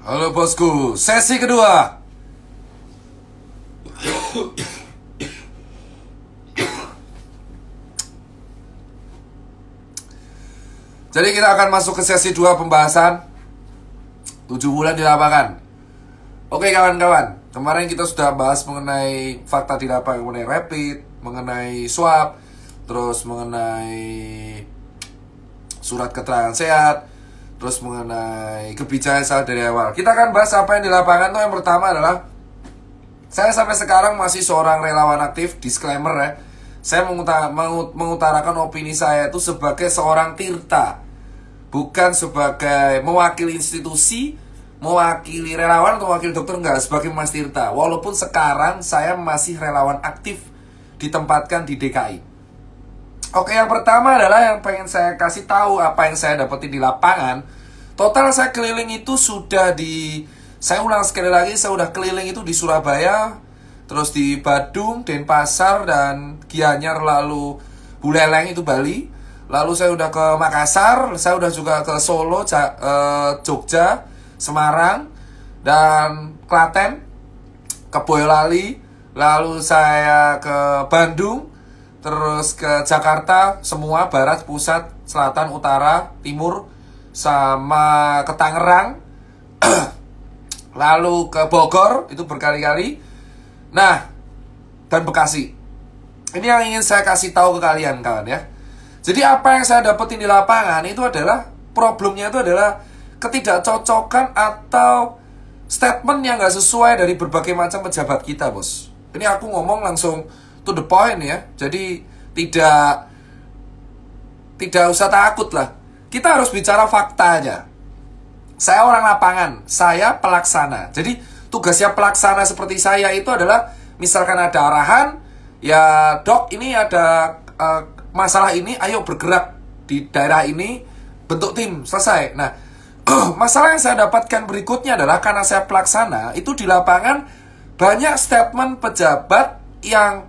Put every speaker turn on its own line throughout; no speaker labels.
Halo bosku, sesi kedua. Jadi kita akan masuk ke sesi 2 pembahasan 7 bulan di lapangan. Oke kawan-kawan, kemarin kita sudah bahas mengenai fakta di lapangan, mengenai rapid, mengenai swab, terus mengenai surat keterangan sehat, terus mengenai kebijakan salah dari awal. Kita akan bahas apa yang di lapangan tuh. Yang pertama adalah saya sampai sekarang masih seorang relawan aktif. Disclaimer ya, saya mengutarakan opini saya itu sebagai seorang tirta, bukan sebagai mewakili institusi, mewakili relawan atau mewakili dokter, enggak, sebagai Mas Tirta. Walaupun sekarang saya masih relawan aktif ditempatkan di DKI. Oke, yang pertama adalah yang pengen saya kasih tahu apa yang saya dapetin di lapangan. Total saya keliling itu sudah saya ulang sekali lagi, saya udah keliling itu di Surabaya, terus di Badung, Denpasar, dan Gianyar, lalu Buleleng itu Bali. Lalu saya udah ke Makassar, saya udah juga ke Solo, Jogja, Semarang, dan Klaten, ke Boyolali. Lalu saya ke Bandung, terus ke Jakarta, semua barat, pusat, selatan, utara, timur, sama ke Tangerang. Lalu ke Bogor, itu berkali-kali. Nah, dan Bekasi. Ini yang ingin saya kasih tahu ke kalian kawan ya. Jadi apa yang saya dapetin di lapangan itu adalah, problemnya itu adalah ketidakcocokan atau statement yang gak sesuai dari berbagai macam pejabat kita, bos. Ini aku ngomong langsung to the point ya. Jadi tidak usah takut lah. Kita harus bicara fakta aja. Saya orang lapangan, saya pelaksana. Jadi tugasnya pelaksana seperti saya itu adalah, misalkan ada arahan, ya dok ini ada masalah ini, ayo bergerak di daerah ini, bentuk tim, selesai. Nah, masalah yang saya dapatkan berikutnya adalah karena saya pelaksana, itu di lapangan banyak statement pejabat yang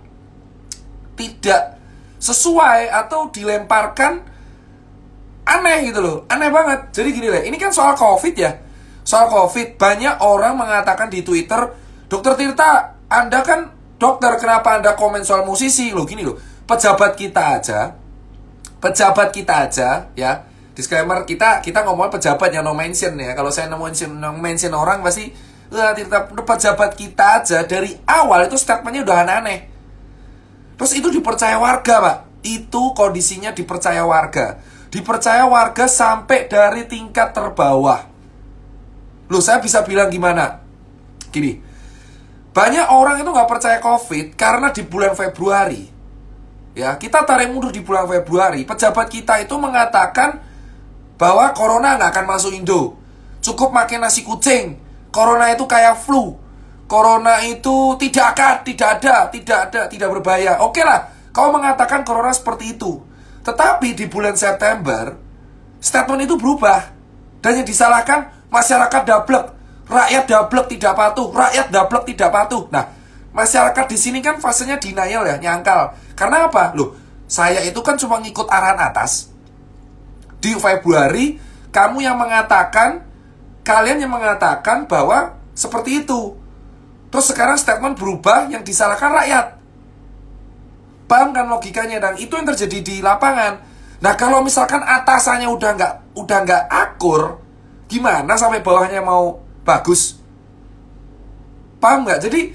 tidak sesuai atau dilemparkan aneh gitu loh, aneh banget. Jadi gini lah, ini kan soal COVID ya. Soal COVID, banyak orang mengatakan di Twitter, Dokter Tirta, Anda kan dokter, kenapa Anda komen soal musisi? Loh gini loh, pejabat kita aja ya. Disclaimer, kita ngomong pejabat yang no mention ya. Kalau saya no mention orang pasti Tirta, pejabat kita aja dari awal itu statementnya udah aneh-aneh. Terus itu dipercaya warga, Pak. Itu kondisinya dipercaya warga. Dipercaya warga sampai dari tingkat terbawah. Loh, saya bisa bilang gimana? Gini, banyak orang itu nggak percaya COVID karena di bulan Februari, ya, kita tarik mundur di bulan Februari, pejabat kita itu mengatakan bahwa corona nggak akan masuk Indo. Cukup makan nasi kucing. Corona itu kayak flu. Corona itu tidak berbahaya. Oke lah, kau mengatakan corona seperti itu. Tetapi di bulan September, statement itu berubah. Dan yang disalahkan, masyarakat dablek. Rakyat dablek tidak patuh. Rakyat dablek tidak patuh. Nah, masyarakat di sini kan fasenya denial ya, nyangkal. Karena apa? Loh, saya itu kan cuma ngikut arahan atas. Di Februari, kalian yang mengatakan bahwa seperti itu. Terus sekarang statement berubah, yang disalahkan rakyat. Paham kan logikanya? Dan itu yang terjadi di lapangan. Nah, kalau misalkan atasannya udah nggak akur, gimana sampai bawahnya mau bagus? Paham nggak? Jadi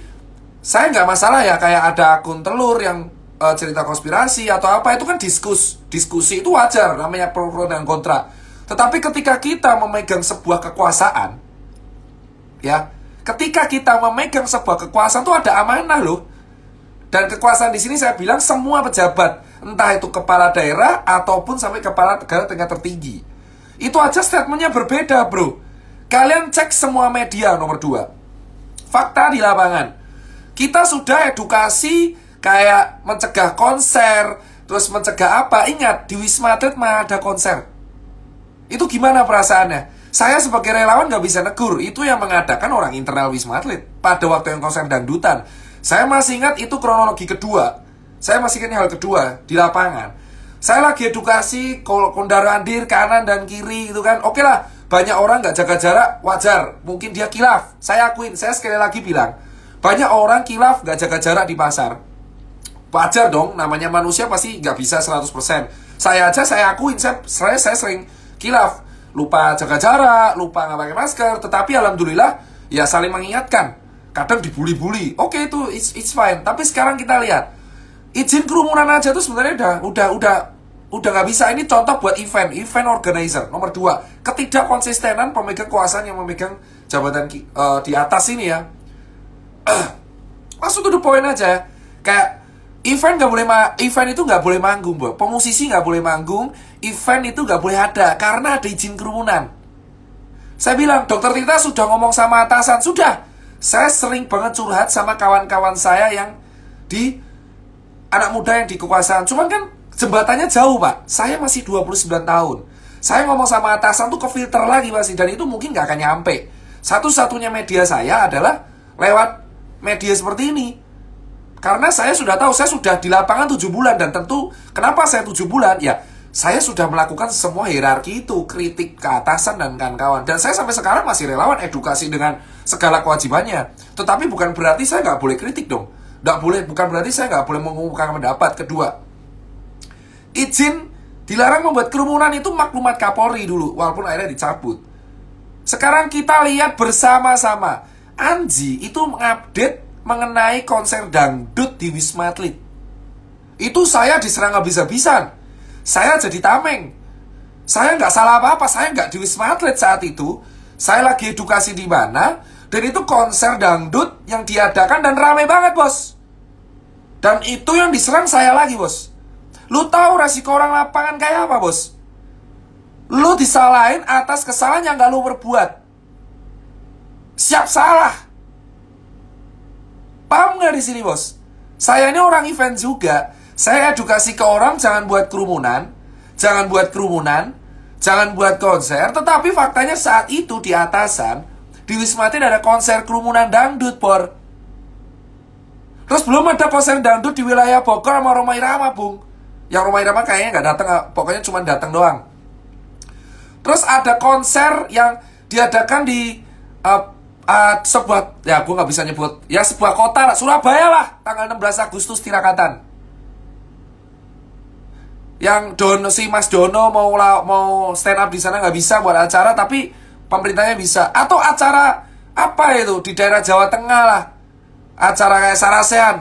saya nggak masalah ya kayak ada akun telur yang cerita konspirasi atau apa, itu kan diskusi itu wajar, namanya pro dan kontra. Tetapi ketika kita memegang sebuah kekuasaan, ya, ketika kita memegang sebuah kekuasaan itu ada amanah loh. Dan kekuasaan di sini saya bilang semua pejabat, entah itu kepala daerah ataupun sampai kepala negara tingkat tertinggi. Itu aja statementnya berbeda, bro. Kalian cek semua media nomor 2. Fakta di lapangan. Kita sudah edukasi kayak mencegah konser, terus mencegah apa? Ingat, di Wisma Atlet mah ada konser. Itu gimana perasaannya? Saya sebagai relawan gak bisa negur. Itu yang mengadakan orang internal Wisma Atlet pada waktu yang konser dangdutan. Saya masih ingat itu kronologi kedua. Saya masih ingat hal kedua di lapangan. Saya lagi edukasi kendaraan dir kanan dan kiri gitu kan. Oke lah, banyak orang nggak jaga jarak, wajar. Mungkin dia kilaf. Saya akuin, saya sekali lagi bilang, banyak orang kilaf nggak jaga jarak di pasar. Wajar dong, namanya manusia pasti nggak bisa 100%. Saya aja, saya akuin, saya sering kilaf. Lupa jaga jarak, lupa nggak pakai masker. Tetapi alhamdulillah, ya saling mengingatkan. Kadang dibully-bully. Oke, itu it's fine. Tapi sekarang kita lihat, izin kerumunan aja tuh sebenarnya udah nggak bisa. Ini contoh buat event organizer. Nomor 2, ketidakkonsistenan pemegang kekuasaan yang memegang jabatan di atas ini ya. Langsung to the point aja. Kayak event itu nggak boleh manggung, Bro. Pemusisi nggak boleh manggung. Event itu nggak boleh ada karena ada izin kerumunan. Saya bilang, Dokter Tirta sudah ngomong sama atasan. Sudah. Saya sering banget curhat sama kawan-kawan saya yang di anak muda yang di kekuasaan. Cuman kan jembatannya jauh, Pak. Saya masih 29 tahun. Saya ngomong sama atasan tuh ke filter lagi masih. Dan itu mungkin nggak akan nyampe. Satu-satunya media saya adalah lewat media seperti ini. Karena saya sudah tahu, saya sudah di lapangan 7 bulan. Dan tentu, kenapa saya 7 bulan? Ya, saya sudah melakukan semua hierarki itu. Kritik ke atasan dan kawan-kawan. Dan saya sampai sekarang masih relawan edukasi dengan segala kewajibannya. Tetapi bukan berarti saya nggak boleh kritik dong. Bukan berarti saya nggak boleh mengungkapkan pendapat. Kedua, izin dilarang membuat kerumunan itu maklumat Kapolri dulu, walaupun akhirnya dicabut. Sekarang kita lihat bersama-sama, Anji itu mengupdate mengenai konser dangdut di Wisma Atlet. Itu saya diserang habis-habisan. Saya jadi tameng. Saya nggak salah apa-apa, saya nggak di Wisma Atlet saat itu. Saya lagi edukasi di mana, dan itu konser dangdut yang diadakan dan rame banget, Bos. Dan itu yang diserang saya lagi, Bos. Lu tahu resiko orang lapangan kayak apa, Bos? Lu disalahin atas kesalahan yang gak lu perbuat. Siap salah. Paham gak di sini, Bos? Saya ini orang event juga. Saya edukasi ke orang jangan buat kerumunan, jangan buat konser. Tetapi faktanya saat itu di atasan, di Wisma Atlet ada konser kerumunan dangdut, Bor. Terus belum ada konser dangdut di wilayah Bogor sama Rhoma Irama, Bung. Yang Rhoma Irama kayaknya nggak datang, pokoknya cuma datang doang. Terus ada konser yang diadakan di sebuah, ya gue nggak bisa nyebut, ya sebuah kota, Surabaya lah, tanggal 16 Agustus Tirakatan. Yang si Mas Dono mau stand up di sana nggak bisa buat acara, tapi pemerintahnya bisa. Atau acara apa itu di daerah Jawa Tengah lah, acara kayak Sarasehan.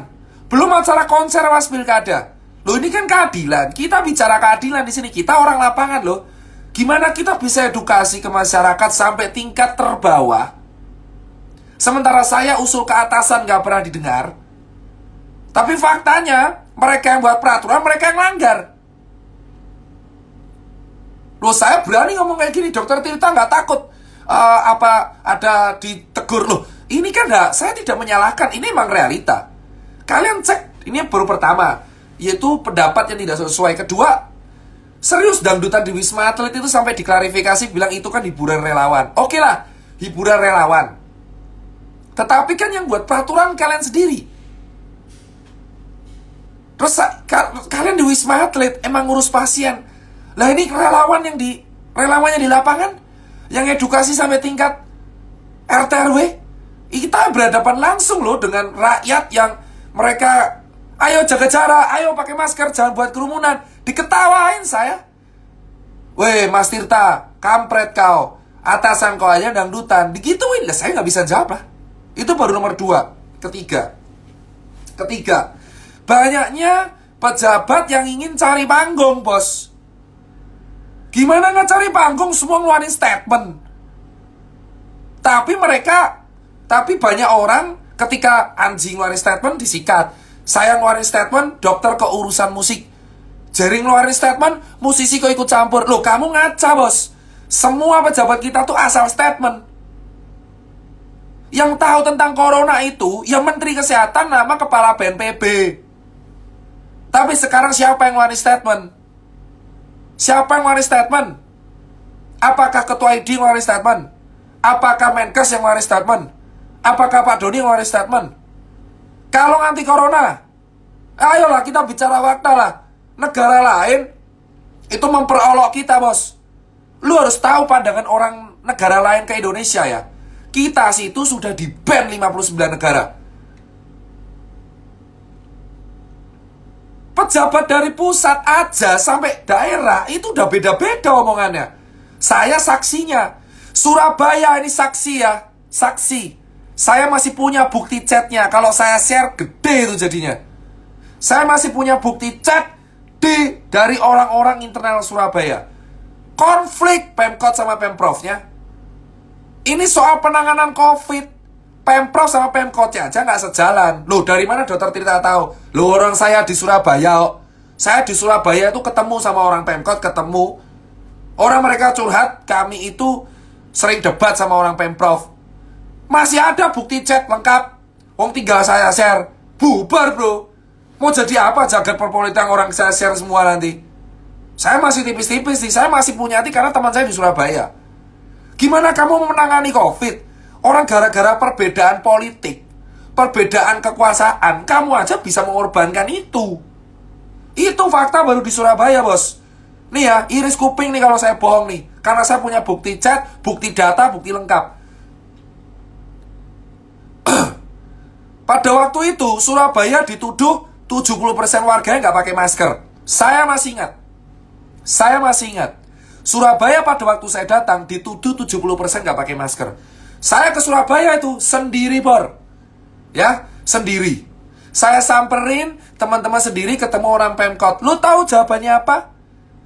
Belum acara konser Mas Pilkada. Loh, ini kan keadilan. Kita bicara keadilan di sini. Kita orang lapangan loh. Gimana kita bisa edukasi ke masyarakat sampai tingkat terbawah? Sementara saya usul ke atasan nggak pernah didengar. Tapi faktanya mereka yang buat peraturan, mereka yang langgar. Loh, saya berani ngomong kayak gini, Dokter Tirta nggak takut apa ada ditegur. Loh, ini kan saya tidak menyalahkan, ini memang realita. Kalian cek, ini baru pertama, yaitu pendapat yang tidak sesuai. Kedua, serius dangdutan di Wisma Atlet itu sampai diklarifikasi bilang itu kan hiburan relawan. Oke lah, hiburan relawan. Tetapi kan yang buat peraturan kalian sendiri. Terus kalian di Wisma Atlet emang ngurus pasien. Lah ini relawannya di lapangan yang edukasi sampai tingkat RT RW. Kita berhadapan langsung loh dengan rakyat yang mereka ayo jaga jarak, ayo pakai masker, jangan buat kerumunan. Diketawain saya. Weh Mas Tirta, kampret kau, atasan kau aja dangdutan. Digituin lah, saya nggak bisa jawab lah. Itu baru nomor 2. Ketiga, banyaknya pejabat yang ingin cari panggung, Bos. Gimana nggak cari panggung, semua ngeluarin statement. Tapi banyak orang ketika Anji ngeluarin statement disikat. Saya ngeluarin statement, dokter keurusan musik. Jering ngeluarin statement, musisi kok ikut campur. Loh, kamu ngaca, Bos. Semua pejabat kita tuh asal statement. Yang tahu tentang corona itu ya Menteri Kesehatan nama Kepala BNPB. Tapi sekarang siapa yang ngeluarin statement? Siapa yang ngeluarin statement? Apakah Ketua ID ngeluarin statement? Apakah Menkes yang ngeluarin statement? Apakah Pak Doni yang ngeluarin statement? Kalau anti corona, ayolah kita bicara fakta lah. Negara lain itu memperolok kita, Bos. Lu harus tahu pandangan orang negara lain ke Indonesia ya. Kita sih itu sudah di-ban 59 negara. Pejabat dari pusat aja sampai daerah itu udah beda-beda omongannya. Saya saksinya. Surabaya ini saksi ya. Saksi. Saya masih punya bukti chatnya. Kalau saya share, gede itu jadinya. Saya masih punya bukti chat dari orang-orang internal Surabaya. Konflik Pemkot sama Pemprovnya. Ini soal penanganan COVID. Pemprov sama Pemkotnya aja nggak sejalan. Loh, dari mana Dokter Tirta tahu? Loh, orang saya di Surabaya kok. Saya di Surabaya itu ketemu sama orang Pemkot, ketemu. Orang mereka curhat, kami itu sering debat sama orang Pemprov. Masih ada bukti chat lengkap. Wong tinggal saya share. Bubar, bro. Mau jadi apa jagat perpolitikan orang saya share semua nanti? Saya masih tipis-tipis nih. Saya masih punya hati karena teman saya di Surabaya. Gimana kamu menangani COVID? Orang gara-gara perbedaan politik, perbedaan kekuasaan, kamu aja bisa mengorbankan itu. Itu fakta baru di Surabaya, bos. Nih ya, iris kuping nih kalau saya bohong nih. Karena saya punya bukti chat, bukti data, bukti lengkap. Pada waktu itu, Surabaya dituduh 70% warganya nggak pakai masker. Saya masih ingat. Surabaya pada waktu saya datang dituduh 70% nggak pakai masker. Saya ke Surabaya itu sendiri, Bor. Ya, sendiri. Saya samperin teman-teman sendiri ketemu orang Pemkot. Lu tahu jawabannya apa?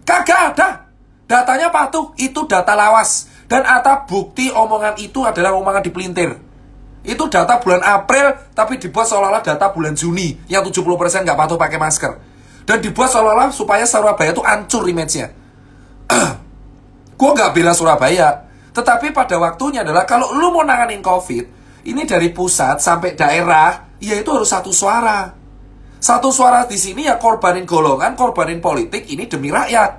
Kagak ada. Datanya patuh, itu data lawas. Dan ada bukti omongan itu adalah omongan dipelintir. Itu data bulan April, tapi dibuat seolah-olah data bulan Juni. Yang 70% nggak patuh pakai masker. Dan dibuat seolah-olah supaya Surabaya itu hancur image-nya. Gue nggak bela Surabaya. Tetapi pada waktunya adalah kalau lu mau nanganin COVID, ini dari pusat sampai daerah, ya itu harus satu suara. Satu suara di sini ya korbanin golongan, korbanin politik, ini demi rakyat.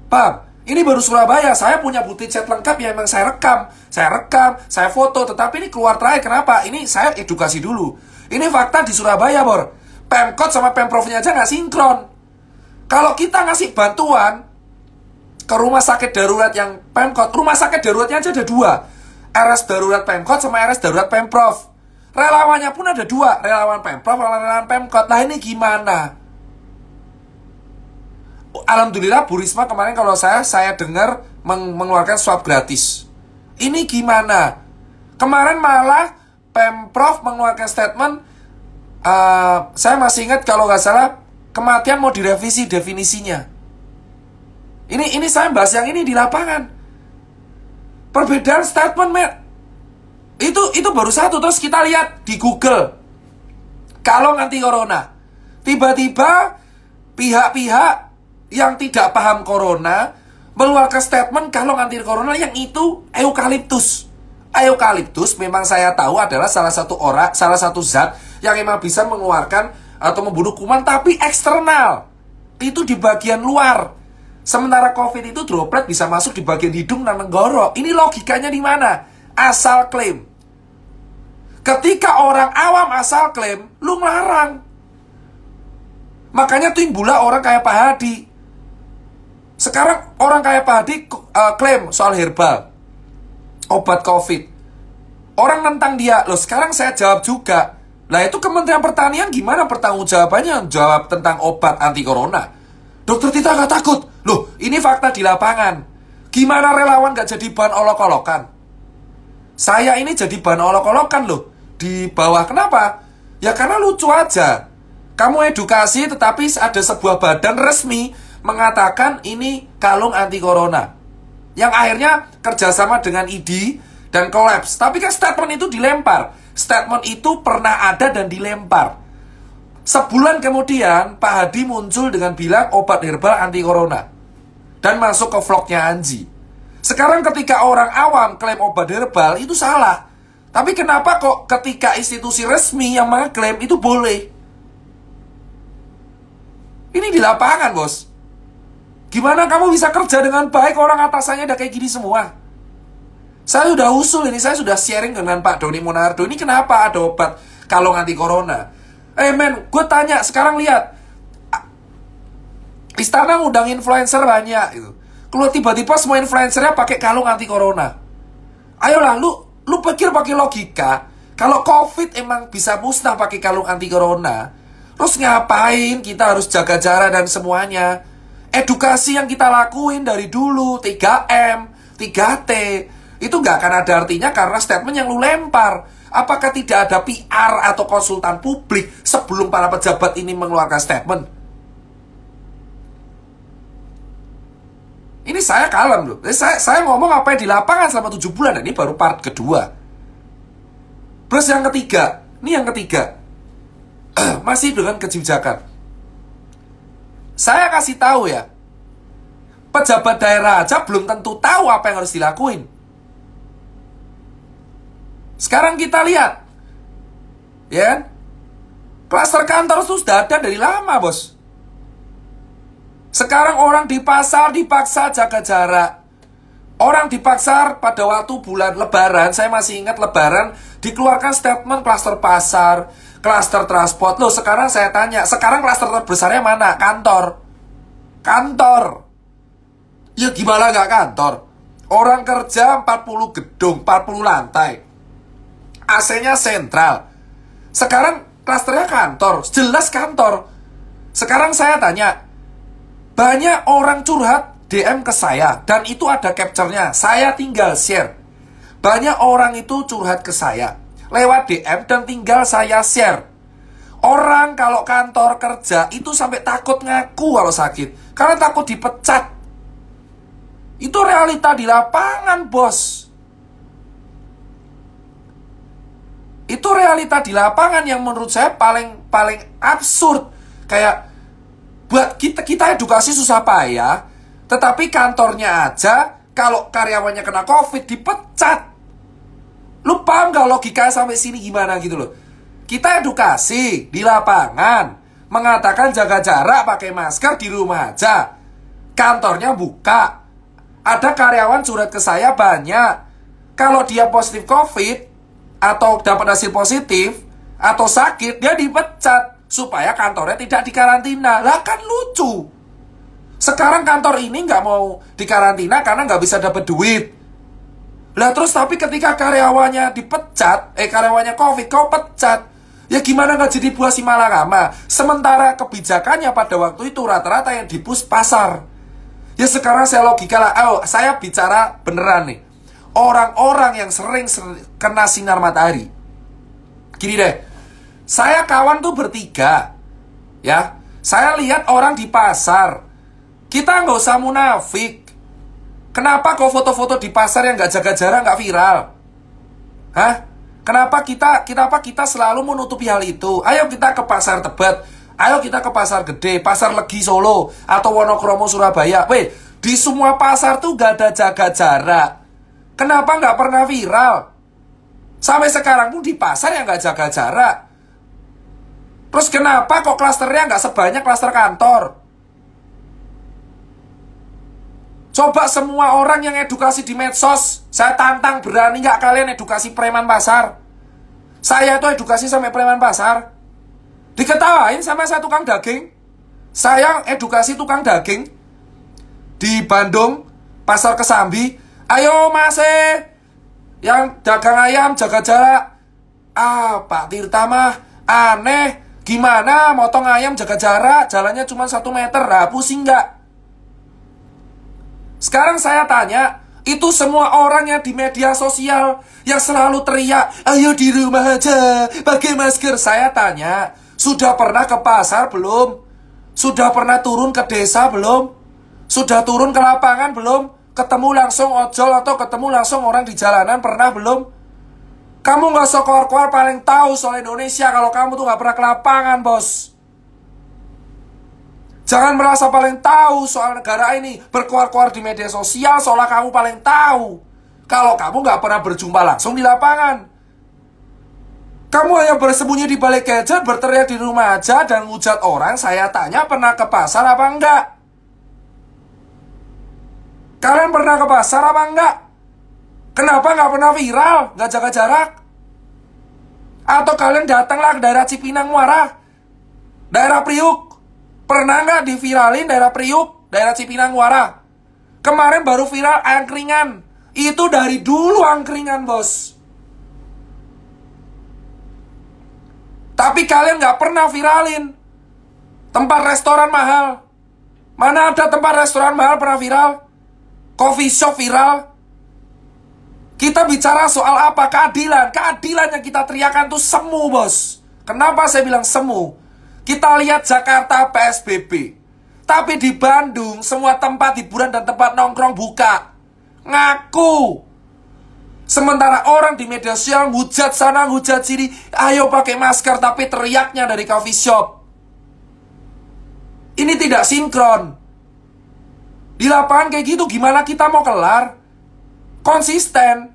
Paham? Ini baru Surabaya, saya punya bukti chat lengkap yang memang saya rekam, saya foto, tetapi ini keluar terakhir. Kenapa? Ini saya edukasi dulu. Ini fakta di Surabaya, Bor. Pemkot sama Pemprovnya aja nggak sinkron. Kalau kita ngasih bantuan ke rumah sakit darurat yang Pemkot, rumah sakit daruratnya aja ada 2. RS darurat Pemkot sama RS darurat Pemprov. Relawannya pun ada 2, relawan Pemprov, relawan Pemkot. Nah ini gimana? Alhamdulillah Bu Risma kemarin kalau saya dengar mengeluarkan swab gratis. Ini gimana? Kemarin malah Pemprov mengeluarkan statement, saya masih ingat kalau nggak salah kematian mau direvisi definisinya. Ini saya bahas yang ini di lapangan. Perbedaan statement, Matt. Itu baru satu. Terus kita lihat di Google. Kalau anti corona, tiba-tiba pihak-pihak yang tidak paham corona mengeluarkan statement kalau anti corona yang itu eukaliptus. Eukaliptus memang saya tahu adalah salah satu zat yang memang bisa mengeluarkan atau membunuh kuman, tapi eksternal. Itu di bagian luar. Sementara COVID itu droplet bisa masuk di bagian hidung dan tenggorok. Ini logikanya di mana? Asal klaim. Ketika orang awam asal klaim, lu ngelarang. Makanya timbullah orang kayak Pak Hadi. Sekarang orang kayak Pak Hadi klaim soal herbal, obat COVID. Orang nentang dia. Loh, sekarang saya jawab juga. Lah itu Kementerian Pertanian gimana pertanggungjawabannya jawab tentang obat anti corona? Dokter Tita nggak takut. Loh, ini fakta di lapangan. Gimana relawan nggak jadi bahan olok-olokan? Saya ini jadi bahan olok-olokan loh. Di bawah, kenapa? Ya karena lucu aja. Kamu edukasi tetapi ada sebuah badan resmi mengatakan ini kalung anti corona. Yang akhirnya kerjasama dengan ID dan kolaps. Tapi kan statement itu dilempar. Statement itu pernah ada dan dilempar. Sebulan kemudian Pak Hadi muncul dengan bilang obat herbal anti corona dan masuk ke vlognya Anji. Sekarang ketika orang awam klaim obat herbal itu salah. Tapi kenapa kok ketika institusi resmi yang mengklaim itu boleh? Ini di lapangan, bos. Gimana kamu bisa kerja dengan baik orang atasannya udah kayak gini semua? Saya sudah usul ini, saya sudah sharing dengan Pak Doni Monardo. Ini kenapa ada obat kalung anti corona? Men, gue tanya, sekarang lihat Istana ngundang influencer banyak gitu. Keluar tiba-tiba semua influencernya pakai kalung anti corona. Ayolah, lu pikir pakai logika. Kalau COVID emang bisa musnah pakai kalung anti corona, terus ngapain kita harus jaga jarak dan semuanya? Edukasi yang kita lakuin dari dulu, 3M, 3T, itu nggak akan ada artinya karena statement yang lu lempar. Apakah tidak ada PR atau konsultan publik sebelum para pejabat ini mengeluarkan statement? Ini saya kalem loh. Saya ngomong apa yang di lapangan selama 7 bulan. Ini baru part kedua. Terus yang ketiga. Ini yang ketiga. Masih dengan kebijakan. Saya kasih tahu ya. Pejabat daerah aja belum tentu tahu apa yang harus dilakuin. Sekarang kita lihat. Ya. Klaster kantor itu sudah ada dari lama, bos. Sekarang orang di pasar dipaksa jaga jarak. Orang di pasar pada waktu bulan Lebaran, saya masih ingat Lebaran, dikeluarkan statement klaster pasar, klaster transport. Loh, sekarang saya tanya, sekarang klaster terbesarnya mana? Kantor. Kantor. Ya gimana nggak kantor? Orang kerja 40 gedung, 40 lantai. AC-nya sentral. Sekarang klasternya kantor, jelas kantor. Sekarang saya tanya, banyak orang curhat DM ke saya, dan itu ada capture-nya. Saya tinggal share. Banyak orang itu curhat ke saya lewat DM dan tinggal saya share. Orang kalau kantor kerja itu sampai takut ngaku kalau sakit, karena takut dipecat. Itu realita di lapangan, bos. Itu realita di lapangan yang menurut saya paling absurd. Kayak buat kita edukasi susah payah, tetapi kantornya aja kalau karyawannya kena COVID dipecat. Lu paham gak logikanya sampai sini gimana gitu loh? Kita edukasi di lapangan, mengatakan jaga jarak, pakai masker, di rumah aja. Kantornya buka. Ada karyawan curhat ke saya banyak. Kalau dia positif COVID atau dapat hasil positif atau sakit, dia dipecat supaya kantornya tidak dikarantina. Lah kan lucu. Sekarang kantor ini nggak mau dikarantina karena nggak bisa dapat duit. Lah terus tapi ketika karyawannya dipecat, karyawannya COVID, kau pecat. Ya gimana nggak jadi buah si malakama? Sementara kebijakannya pada waktu itu rata-rata yang dipus pasar. Ya sekarang saya logika lah. Saya bicara beneran nih. Orang-orang yang sering kena sinar matahari. Gini deh. Saya kawan tuh bertiga, ya. Saya lihat orang di pasar. Kita nggak usah munafik. Kenapa kok foto-foto di pasar yang nggak jaga jarak nggak viral? Hah? Kenapa kita selalu menutupi hal itu? Ayo kita ke pasar Tebet. Ayo kita ke pasar gede, pasar Legi Solo, atau Wonokromo Surabaya. Weh, di semua pasar tuh nggak ada jaga jarak. Kenapa nggak pernah viral? Sampai sekarang pun di pasar yang nggak jaga jarak. Terus kenapa kok klasternya nggak sebanyak klaster kantor? Coba semua orang yang edukasi di medsos, saya tantang, berani nggak kalian edukasi preman pasar? Saya tuh edukasi sampai preman pasar. Diketawain sama saya tukang daging. Saya edukasi tukang daging di Bandung, pasar Kesambi. Ayo mas, yang dagang ayam jaga jarak. Pak Tirta mah aneh. Gimana motong ayam jaga jarak, jalannya cuma 1 meter, pusing nggak? Sekarang saya tanya, itu semua orang yang di media sosial yang selalu teriak, ayo di rumah aja, pakai masker. Saya tanya, sudah pernah ke pasar belum? Sudah pernah turun ke desa belum? Sudah turun ke lapangan belum? Ketemu langsung ojol atau ketemu langsung orang di jalanan pernah belum? Kamu gak sokor-kor paling tahu soal Indonesia kalau kamu tuh gak pernah ke lapangan, bos. Jangan merasa paling tahu soal negara ini, berkuar-kuar di media sosial seolah kamu paling tahu. Kalau kamu gak pernah berjumpa langsung di lapangan. Kamu hanya bersembunyi di balik gadget, berteriak di rumah aja dan ngujat orang. Saya tanya, pernah ke pasar apa enggak? Kalian pernah ke pasar apa enggak? Kenapa nggak pernah viral, nggak jaga jarak? Atau kalian datanglah ke daerah Cipinang Muara, daerah Priuk. Pernah nggak diviralin daerah Priuk, daerah Cipinang Muara? Kemarin baru viral angkringan. Itu dari dulu angkringan, bos. Tapi kalian gak pernah viralin tempat restoran mahal. Mana ada tempat restoran mahal pernah viral? Coffee shop viral? Kita bicara soal apa? Keadilan. Keadilan yang kita teriakan tuh semu, bos. Kenapa saya bilang semu? Kita lihat Jakarta PSBB. Tapi di Bandung, semua tempat hiburan dan tempat nongkrong buka. Ngaku. Sementara orang di media sosial hujat sana, hujat sini. Ayo pakai masker, tapi teriaknya dari coffee shop. Ini tidak sinkron. Di lapangan kayak gitu, gimana kita mau kelar? Konsisten.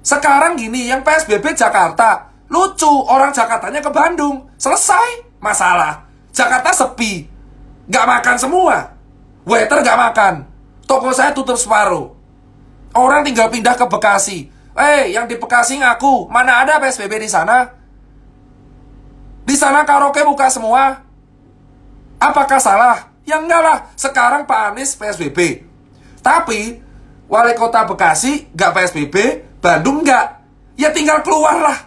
Sekarang gini, yang PSBB Jakarta, lucu, orang Jakartanya ke Bandung. Selesai masalah. Jakarta sepi. Gak makan semua. Waiter gak makan. Toko saya tutup separuh. Orang tinggal pindah ke Bekasi. Yang di Bekasi ngaku, mana ada PSBB di sana? Di sana karaoke buka semua. Apakah salah? Ya enggak lah. Sekarang Pak Anies PSBB. Tapi Wali Kota Bekasi gak PSBB, Bandung gak. Ya tinggal keluar lah.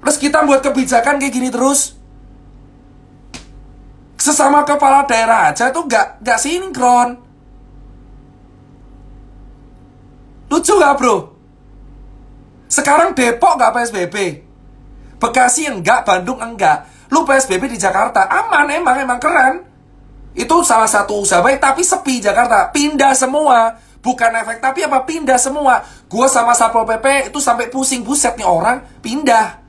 Terus kita buat kebijakan kayak gini terus. Sesama kepala daerah aja tuh gak sinkron. Lucu gak, bro? Sekarang Depok gak PSBB, Bekasi enggak, Bandung enggak. Lu PSBB di Jakarta, aman, emang keren. Itu salah satu usaha baik, tapi sepi Jakarta. Pindah semua. Bukan efek, tapi apa? Pindah semua. Gua sama Satpol PP itu sampai pusing. Buset nih orang, pindah.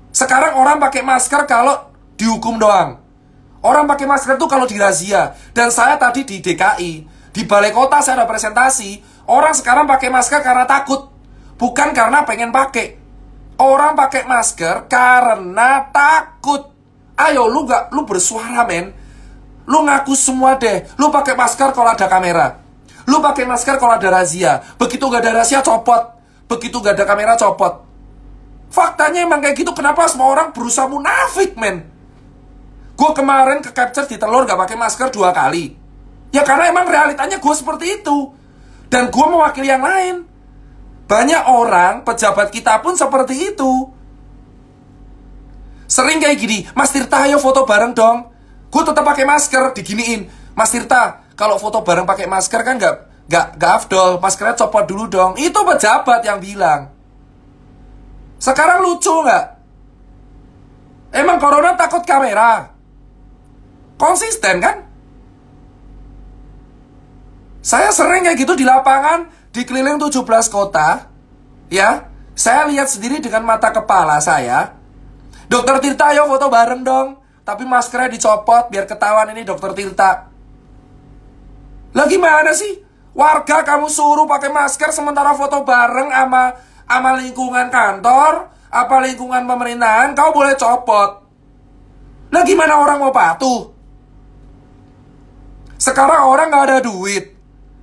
Sekarang orang pakai masker kalau dihukum doang. Orang pakai masker tuh kalau dirazia. Dan saya tadi di DKI, di balai kota saya ada presentasi. Orang sekarang pakai masker karena takut, bukan karena pengen pakai. Orang pakai masker karena takut. Ayo lu bersuara, men. Lu ngaku semua deh. Lu pakai masker kalau ada kamera. Lu pakai masker kalau ada razia. Begitu gak ada razia, copot. Begitu gak ada kamera, copot. Faktanya emang kayak gitu. Kenapa semua orang berusaha munafik, men? Gue kemarin ke capture di Telur gak pakai masker 2 kali. Ya karena emang realitanya gue seperti itu. Dan gue mewakili yang lain. Banyak orang, pejabat kita pun seperti itu. Sering kayak gini, Mas Tirta ayo foto bareng dong. Gue tetap pakai masker, diginiin. Mas Tirta, kalau foto bareng pakai masker kan gak afdol. Maskernya copot dulu dong. Itu pejabat yang bilang. Sekarang lucu gak? Emang corona takut kamera? Konsisten kan? Saya sering kayak gitu di lapangan, di keliling 17 kota. Ya, saya lihat sendiri dengan mata kepala saya. Dokter Tirta ayo foto bareng dong. Tapi maskernya dicopot biar ketahuan ini Dokter Tirta. Lah gimana sih? Warga kamu suruh pakai masker sementara foto bareng sama lingkungan kantor, apa lingkungan pemerintahan, kau boleh copot. Lah gimana orang mau patuh? Sekarang orang gak ada duit,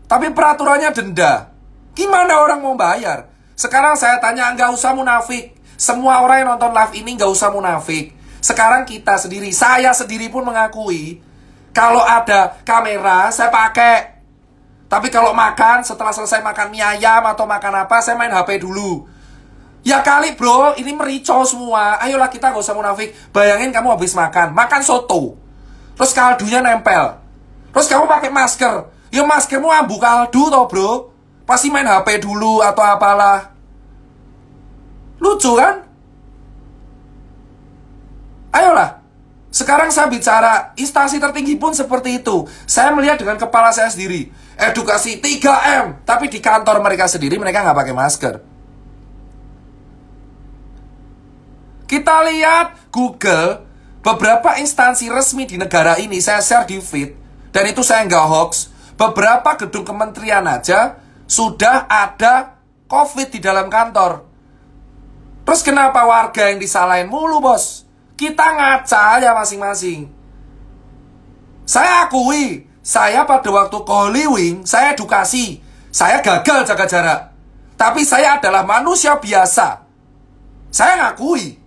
tapi peraturannya denda. Gimana orang mau bayar? Sekarang saya tanya, gak usah munafik. Semua orang yang nonton live ini gak usah munafik. Sekarang kita sendiri, saya sendiri pun mengakui, kalau ada kamera, saya pakai. Tapi kalau makan, setelah selesai makan mie ayam atau makan apa, saya main HP dulu. Ya kali bro, ini mericau semua. Ayolah kita gak usah munafik. Bayangin kamu habis makan soto, terus kaldunya nempel, terus kamu pakai masker. Ya maskermu ambu kaldu toh bro. Pasti main HP dulu atau apalah. Lucu kan? Ayolah. Sekarang saya bicara, instansi tertinggi pun seperti itu. Saya melihat dengan kepala saya sendiri. Edukasi 3M. Tapi di kantor mereka sendiri, mereka nggak pakai masker. Kita lihat Google, beberapa instansi resmi di negara ini, saya share di feed. Dan itu saya nggak hoax. Beberapa gedung kementerian aja sudah ada COVID di dalam kantor. Terus kenapa warga yang disalahin mulu, bos? Kita ngaca ya masing-masing. Saya akui, saya pada waktu ke Holy Wing, saya edukasi. Saya gagal jaga jarak. Tapi saya adalah manusia biasa. Saya ngakui.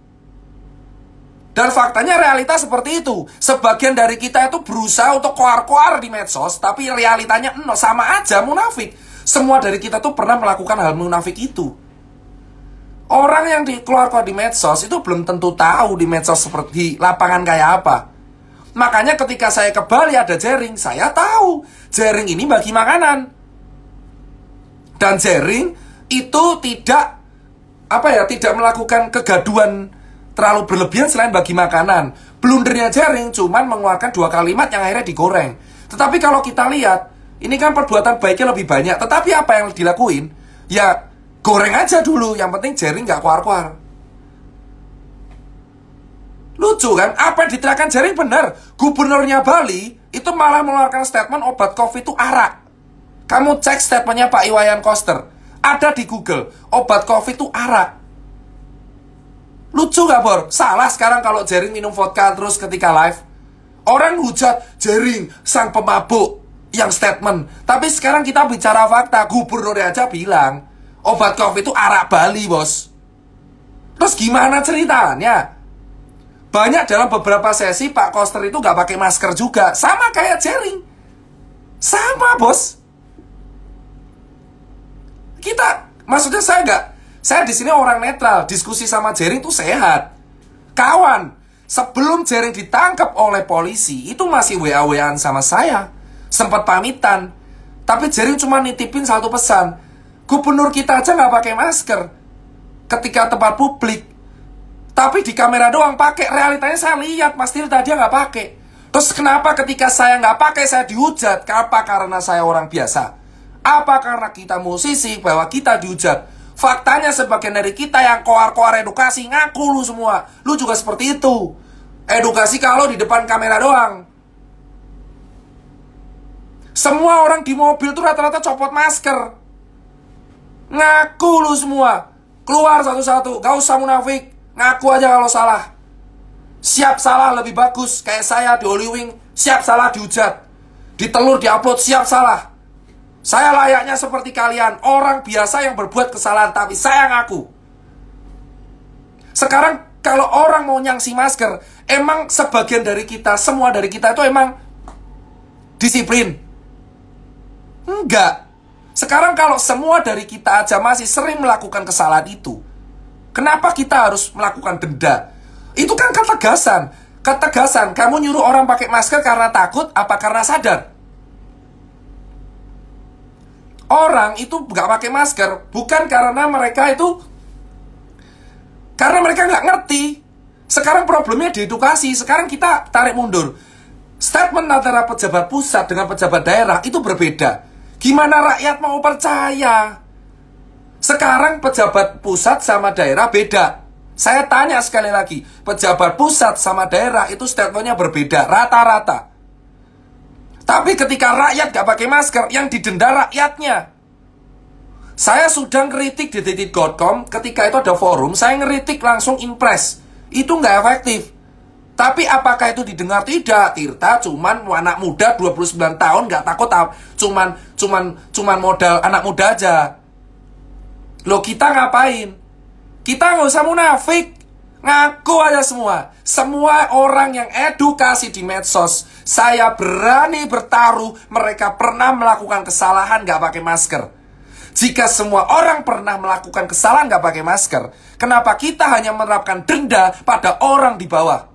Dan faktanya realitas seperti itu. Sebagian dari kita itu berusaha untuk koar-koar di medsos, tapi realitanya sama aja munafik. Semua dari kita tuh pernah melakukan hal munafik itu. Orang yang dikeluarkan di medsos itu belum tentu tahu di medsos seperti lapangan kayak apa. Makanya ketika saya ke Bali ada jaring, saya tahu jaring ini bagi makanan. Dan jaring itu tidak tidak melakukan kegaduan terlalu berlebihan selain bagi makanan. Blundernya jaring cuman mengeluarkan 2 kalimat yang akhirnya digoreng. Tetapi kalau kita lihat, ini kan perbuatan baiknya lebih banyak. Tetapi apa yang dilakuin? Ya goreng aja dulu, yang penting jaring gak kuar-kuar. Lucu kan? Apa yang diteriakan jaring benar. Gubernurnya Bali itu malah mengeluarkan statement obat COVID itu arak. Kamu cek statementnya Pak Iwayan Koster, ada di Google. Obat COVID itu arak. Lucu gak, Bor? Salah sekarang kalau jaring minum vodka terus ketika live. Orang hujat jaring sang pemabuk yang statement. Tapi sekarang kita bicara fakta. Gubernurnya aja bilang obat COVID itu arak Bali, bos. Terus gimana ceritanya? Banyak dalam beberapa sesi Pak Koster itu gak pakai masker juga. Sama kayak jaring. Sama, bos. Maksudnya saya di sini orang netral, diskusi sama jaring itu sehat. Kawan, sebelum jaring ditangkap oleh polisi, itu masih WA-WAan sama saya. Sempat pamitan. Tapi jaring cuma nitipin satu pesan. Gubernur kita aja nggak pakai masker ketika tempat publik. Tapi di kamera doang pakai. Realitanya saya lihat, Mas Tirta dia nggak pakai. Terus kenapa ketika saya nggak pakai saya dihujat? Apa karena saya orang biasa? Apa karena kita musisi bahwa kita dihujat? Faktanya sebagian dari kita yang koar-koar edukasi ngaku lu semua. Lu juga seperti itu. Edukasi kalau di depan kamera doang. Semua orang di mobil tuh rata-rata copot masker. Ngaku lu semua. Keluar satu-satu, gak usah munafik. Ngaku aja kalau salah. Siap salah lebih bagus. Kayak saya di Holy Wing, siap salah dihujat. Di Telur diupload, siap salah. Saya layaknya seperti kalian, orang biasa yang berbuat kesalahan, tapi saya ngaku. Sekarang kalau orang mau nyangsi masker, emang sebagian dari kita, semua dari kita itu emang disiplin? Enggak. Sekarang kalau semua dari kita aja masih sering melakukan kesalahan itu, kenapa kita harus melakukan denda? Itu kan ketegasan. Ketegasan, kamu nyuruh orang pakai masker karena takut, apa karena sadar? Orang itu nggak pakai masker bukan karena mereka nggak ngerti. Sekarang problemnya di edukasi. Sekarang kita tarik mundur. Statement antara pejabat pusat dengan pejabat daerah itu berbeda. Gimana rakyat mau percaya? Sekarang pejabat pusat sama daerah beda. Saya tanya sekali lagi, pejabat pusat sama daerah itu statementnya berbeda rata-rata. Tapi ketika rakyat gak pakai masker, yang didenda rakyatnya. Saya sudah ngeritik di detik.com, ketika itu ada forum, saya ngeritik langsung impres. Itu gak efektif. Tapi apakah itu didengar? Tidak. Tirta cuman anak muda 29 tahun, gak takut, cuman modal anak muda aja. Loh, kita ngapain? Kita gak usah munafik. Ngaku aja semua. Semua orang yang edukasi di medsos, saya berani bertaruh mereka pernah melakukan kesalahan gak pakai masker. Jika semua orang pernah melakukan kesalahan gak pakai masker, kenapa kita hanya menerapkan denda pada orang di bawah?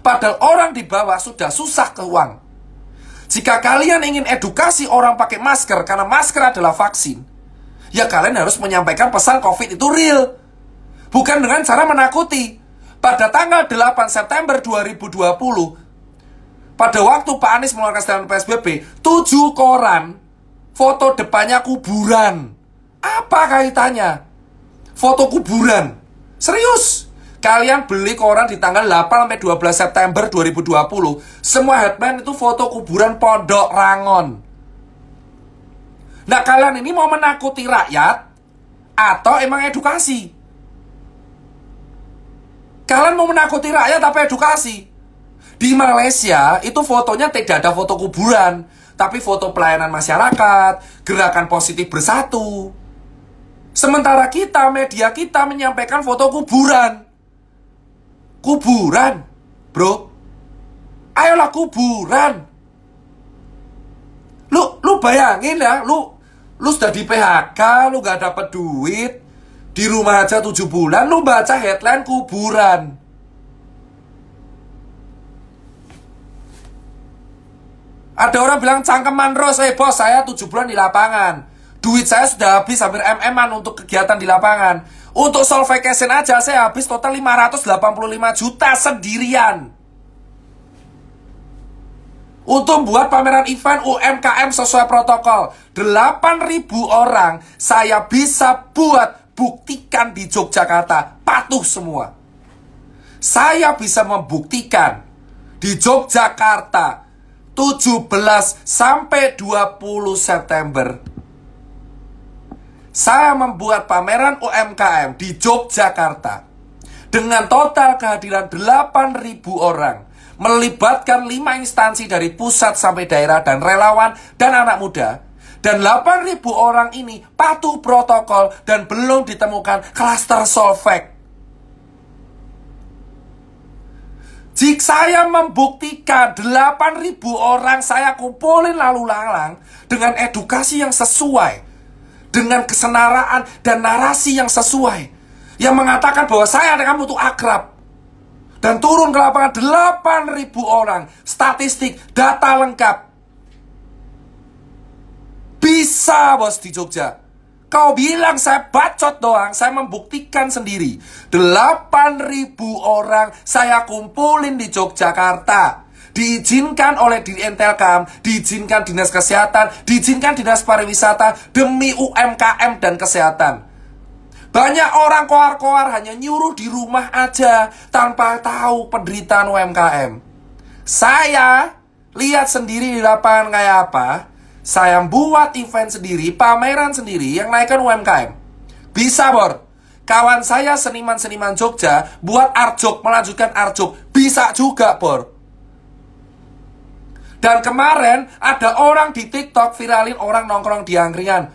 Padahal orang di bawah sudah susah ke uang. Jika kalian ingin edukasi orang pakai masker karena masker adalah vaksin, ya kalian harus menyampaikan pesan COVID itu real. Bukan dengan cara menakuti. Pada tanggal 8 September 2020, pada waktu Pak Anies mengeluarkan statement PSBB, 7 koran foto depannya kuburan. Apa kaitannya? Foto kuburan. Serius. Kalian beli koran di tanggal 8-12 September 2020, semua headline itu foto kuburan Pondok Rangon. Nah, kalian ini mau menakuti rakyat atau emang edukasi? Kalian mau menakuti rakyat apa edukasi? Di Malaysia itu fotonya tidak ada foto kuburan, tapi foto pelayanan masyarakat, gerakan positif bersatu. Sementara kita, media kita menyampaikan foto kuburan. Kuburan, bro. Ayolah kuburan. Lu bayangin ya, lu sudah di PHK, lu gak dapet duit, di rumah aja 7 bulan, lu baca headline kuburan. Ada orang bilang cangkeman Ros, bos, saya 7 bulan di lapangan. Duit saya sudah habis hampir MM-an untuk kegiatan di lapangan. Untuk Soul Vacation aja saya habis total 585 juta sendirian. Untuk buat pameran event UMKM sesuai protokol 8.000 orang saya bisa buat, buktikan di Yogyakarta. Patuh semua. Saya bisa membuktikan di Yogyakarta 17 sampai 20 September saya membuat pameran UMKM di Yogyakarta dengan total kehadiran 8.000 orang, melibatkan 5 instansi dari pusat sampai daerah dan relawan dan anak muda. Dan 8.000 orang ini patuh protokol dan belum ditemukan klaster Solvac. Jika saya membuktikan 8.000 orang saya kumpulin lalu lalang dengan edukasi yang sesuai, dengan kesenaraan dan narasi yang sesuai, yang mengatakan bahwa saya dan kamu tuh akrab, dan turun ke lapangan 8.000 orang, statistik, data lengkap. Bisa bos di Jogja. Kau bilang saya bacot doang, saya membuktikan sendiri. 8.000 orang saya kumpulin di Yogyakarta. Diizinkan oleh Intelkam, diizinkan Dinas Kesehatan, diizinkan Dinas Pariwisata demi UMKM dan kesehatan. Banyak orang koar-koar hanya nyuruh di rumah aja tanpa tahu penderitaan UMKM. Saya lihat sendiri di lapangan kayak apa. Saya buat event sendiri, pameran sendiri yang naikkan UMKM. Bisa, Bor. Kawan saya seniman-seniman Jogja buat artjok, melanjutkan artjok. Bisa juga, Bor. Dan kemarin ada orang di TikTok viralin orang nongkrong di angkringan.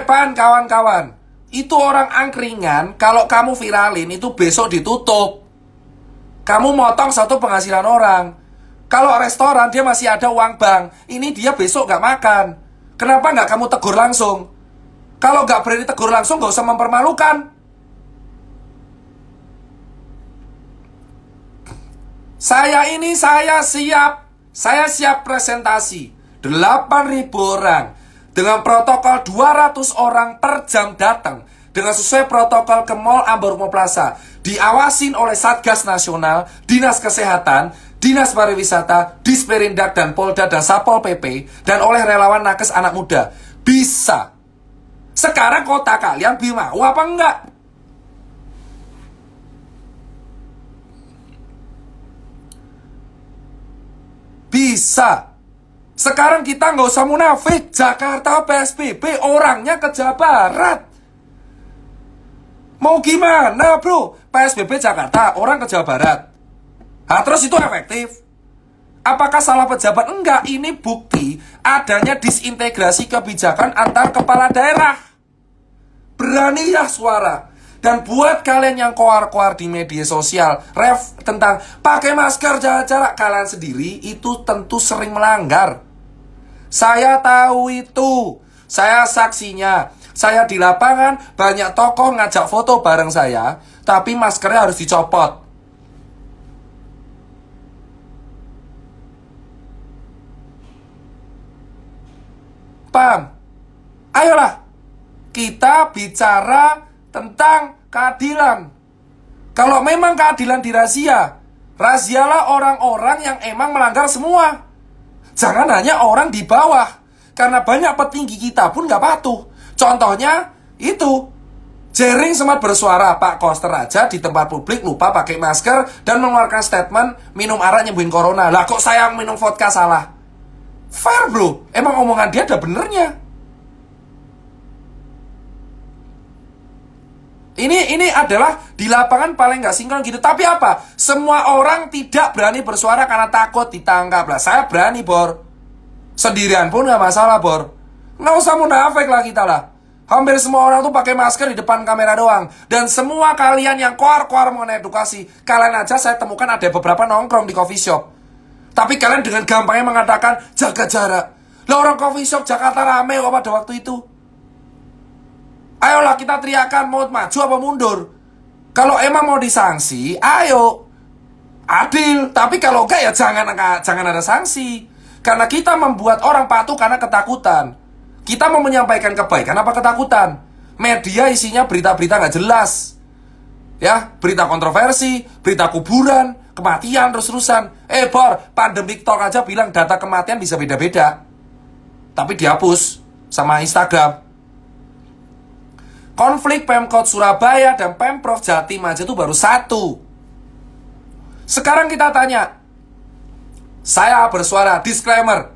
Pan, kawan-kawan, itu orang angkringan, kalau kamu viralin itu besok ditutup. Kamu motong satu penghasilan orang. Kalau restoran dia masih ada uang bank, ini dia besok gak makan. Kenapa gak kamu tegur langsung? Kalau gak berani tegur langsung gak usah mempermalukan. Saya siap presentasi 8.000 orang dengan protokol 200 orang per jam datang dengan sesuai protokol ke Mall Ambarukmo Plaza, diawasin oleh Satgas Nasional, Dinas Kesehatan, Dinas Pariwisata, Disperindak dan Polda dan Satpol PP, dan oleh relawan nakes anak muda. Bisa. Sekarang kota kalian mau apa enggak? Bisa. Sekarang kita nggak usah munafik. Jakarta PSBB, orangnya ke Jawa Barat. Mau gimana, bro? PSBB Jakarta, orang ke Jawa Barat. Terus itu efektif? Apakah salah pejabat? Enggak, ini bukti adanya disintegrasi kebijakan antar kepala daerah. Berani ya suara. Dan buat kalian yang koar-koar di media sosial tentang pakai masker, jaga jarak, kalian sendiri itu tentu sering melanggar. Saya tahu itu. Saya saksinya. Saya di lapangan, banyak tokoh ngajak foto bareng saya, tapi maskernya harus dicopot. Paham? Ayolah, kita bicara tentang keadilan. Kalau memang keadilan dirazia, razialah orang-orang yang emang melanggar semua. Jangan hanya orang di bawah, karena banyak petinggi kita pun gak patuh. Contohnya itu, Jering sempat bersuara, Pak Koster aja di tempat publik lupa pakai masker dan mengeluarkan statement minum arak nyembuhin corona. Lah kok saya minum vodka salah? Fair bro, emang omongan dia ada benernya. Ini adalah di lapangan paling gak sinkron gitu. Tapi apa? Semua orang tidak berani bersuara karena takut ditangkap. Lah saya berani, Bor. Sendirian pun gak masalah, Bor. Nggak usah munafik lah kita lah. Hampir semua orang tuh pakai masker di depan kamera doang. Dan semua kalian yang koar-koar mengenai edukasi, kalian aja saya temukan ada beberapa nongkrong di coffee shop. Tapi kalian dengan gampangnya mengatakan jaga jarak. Lah orang coffee shop Jakarta rame kok pada waktu itu. Ayolah kita teriakan mau maju apa mundur. Kalau emang mau disanksi, ayo adil. Tapi kalau enggak ya jangan ada sanksi. Karena kita membuat orang patuh karena ketakutan. Kita mau menyampaikan kebaikan apa ketakutan? Media isinya berita-berita nggak jelas. Ya, berita kontroversi, berita kuburan, kematian terus-terusan. Bor, pandemic talk aja bilang data kematian bisa beda-beda. Tapi dihapus sama Instagram. Konflik Pemkot Surabaya dan Pemprov Jatim aja itu baru satu. Sekarang kita tanya. Saya bersuara, disclaimer.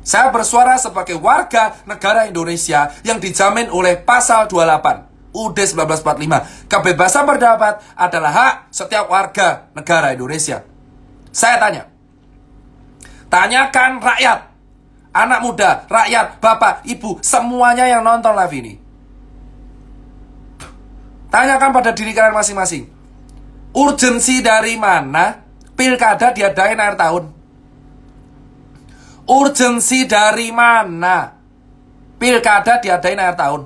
Saya bersuara sebagai warga negara Indonesia yang dijamin oleh pasal 28 UUD 1945. Kebebasan berpendapat adalah hak setiap warga negara Indonesia. Saya tanya. Tanyakan rakyat, anak muda, rakyat, bapak, ibu, semuanya yang nonton live ini. Tanyakan pada diri kalian masing-masing. Urgensi dari mana pilkada diadain akhir tahun? Urgensi dari mana pilkada diadain akhir tahun?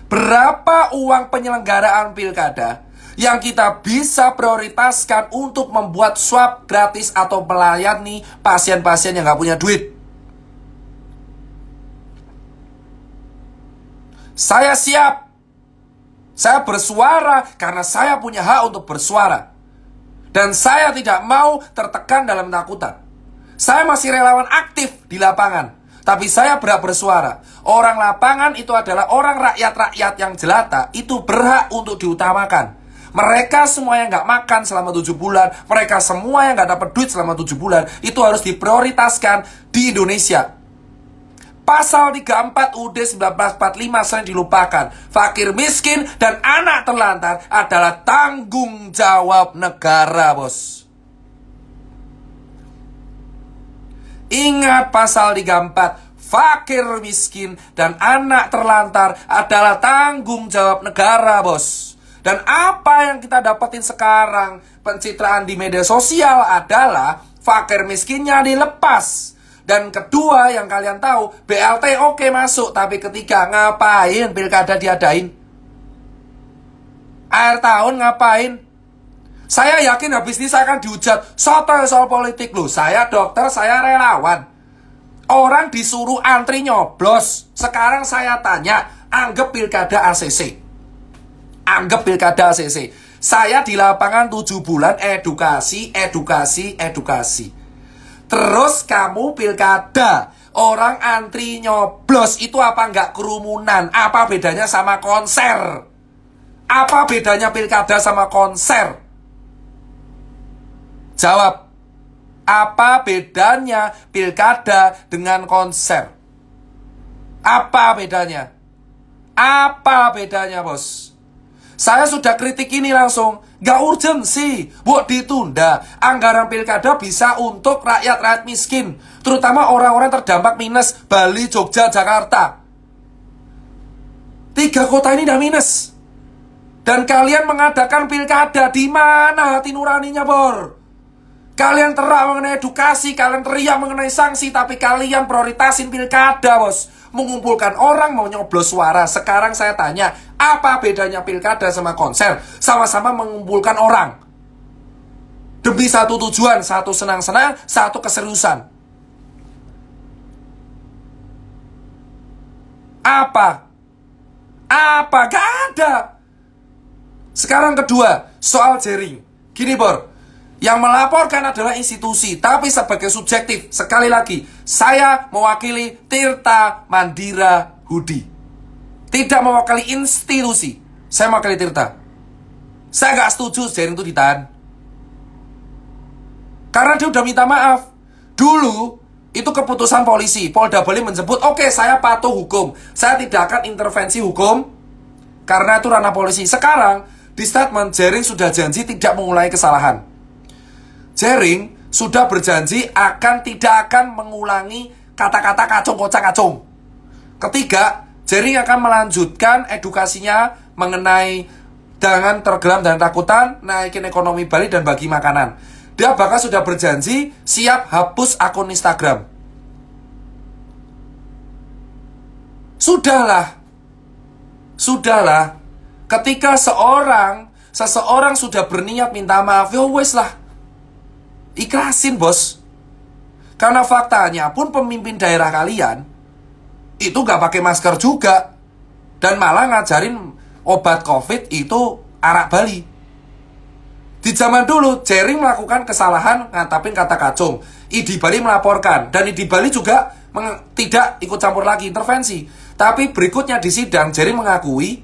Berapa uang penyelenggaraan pilkada yang kita bisa prioritaskan untuk membuat swab gratis atau melayani pasien-pasien yang gak punya duit? Saya siap. Saya bersuara karena saya punya hak untuk bersuara. Dan saya tidak mau tertekan dalam takutan. Saya masih relawan aktif di lapangan. Tapi saya berhak bersuara. Orang lapangan itu adalah orang rakyat-rakyat yang jelata. Itu berhak untuk diutamakan. Mereka semua yang gak makan selama 7 bulan. Mereka semua yang gak dapat duit selama 7 bulan. Itu harus diprioritaskan di Indonesia. Pasal 34 UUD 1945 sering dilupakan. Fakir miskin dan anak terlantar adalah tanggung jawab negara, bos. Ingat pasal 34, fakir miskin dan anak terlantar adalah tanggung jawab negara, bos. Dan apa yang kita dapetin sekarang, pencitraan di media sosial adalah fakir miskinnya dilepas. Dan kedua yang kalian tahu, BLT oke masuk, tapi ketiga ngapain pilkada diadain? Akhir tahun ngapain? Saya yakin habis ini saya akan dihujat soal politik loh. Saya dokter, saya relawan. Orang disuruh antri nyoblos. Sekarang saya tanya, anggap pilkada ACC. Anggap pilkada ACC. Saya di lapangan 7 bulan edukasi. Terus kamu pilkada, orang antri nyoblos, itu apa nggak kerumunan? Apa bedanya sama konser? Apa bedanya pilkada sama konser? Jawab. Apa bedanya pilkada dengan konser? Apa bedanya? Apa bedanya, bos? Saya sudah kritik ini langsung. Gak urgensi, buat ditunda. Anggaran pilkada bisa untuk rakyat-rakyat miskin, terutama orang-orang terdampak minus Bali, Jogja, Jakarta. 3 kota ini udah minus. Dan kalian mengadakan pilkada. Di mana hati nuraninya, Bor? Kalian teriak mengenai edukasi, kalian teriak mengenai sanksi, tapi kalian prioritasin pilkada, bos. Mengumpulkan orang mau nyoblos suara. Sekarang saya tanya, apa bedanya pilkada sama konser? Sama-sama mengumpulkan orang. Demi satu tujuan, satu senang-senang, satu keseriusan. Apa? Apa? Gak ada. Sekarang kedua, soal jaring. Gini, Bor. Yang melaporkan adalah institusi, tapi sebagai subjektif. Sekali lagi, saya mewakili Tirta Mandira Hudi. Tidak mewakili institusi. Saya mewakili Tirta. Saya gak setuju jaring itu ditahan. Karena dia udah minta maaf. Dulu, itu keputusan polisi. Polda Bali menjemput, oke, saya patuh hukum. Saya tidak akan intervensi hukum, karena itu ranah polisi. Sekarang, di statement, jaring sudah janji tidak mengulangi kesalahan. Jaring sudah berjanji tidak akan mengulangi kata-kata kacung kocak kacung. Ketiga, Jering akan melanjutkan edukasinya mengenai jangan tergelam dan takutan, naikin ekonomi Bali dan bagi makanan. Dia bahkan sudah berjanji siap hapus akun Instagram. Sudahlah. Ketika seseorang sudah berniat minta maaf, ya wes lah. Ikhlasin, bos. Karena faktanya pun pemimpin daerah kalian itu gak pakai masker juga. Dan malah ngajarin obat COVID itu arak Bali. Di zaman dulu, Jering melakukan kesalahan ngantapin kata kacung. ID Bali melaporkan. Dan ID Bali juga tidak ikut campur lagi intervensi. Tapi berikutnya di sidang, Jering mengakui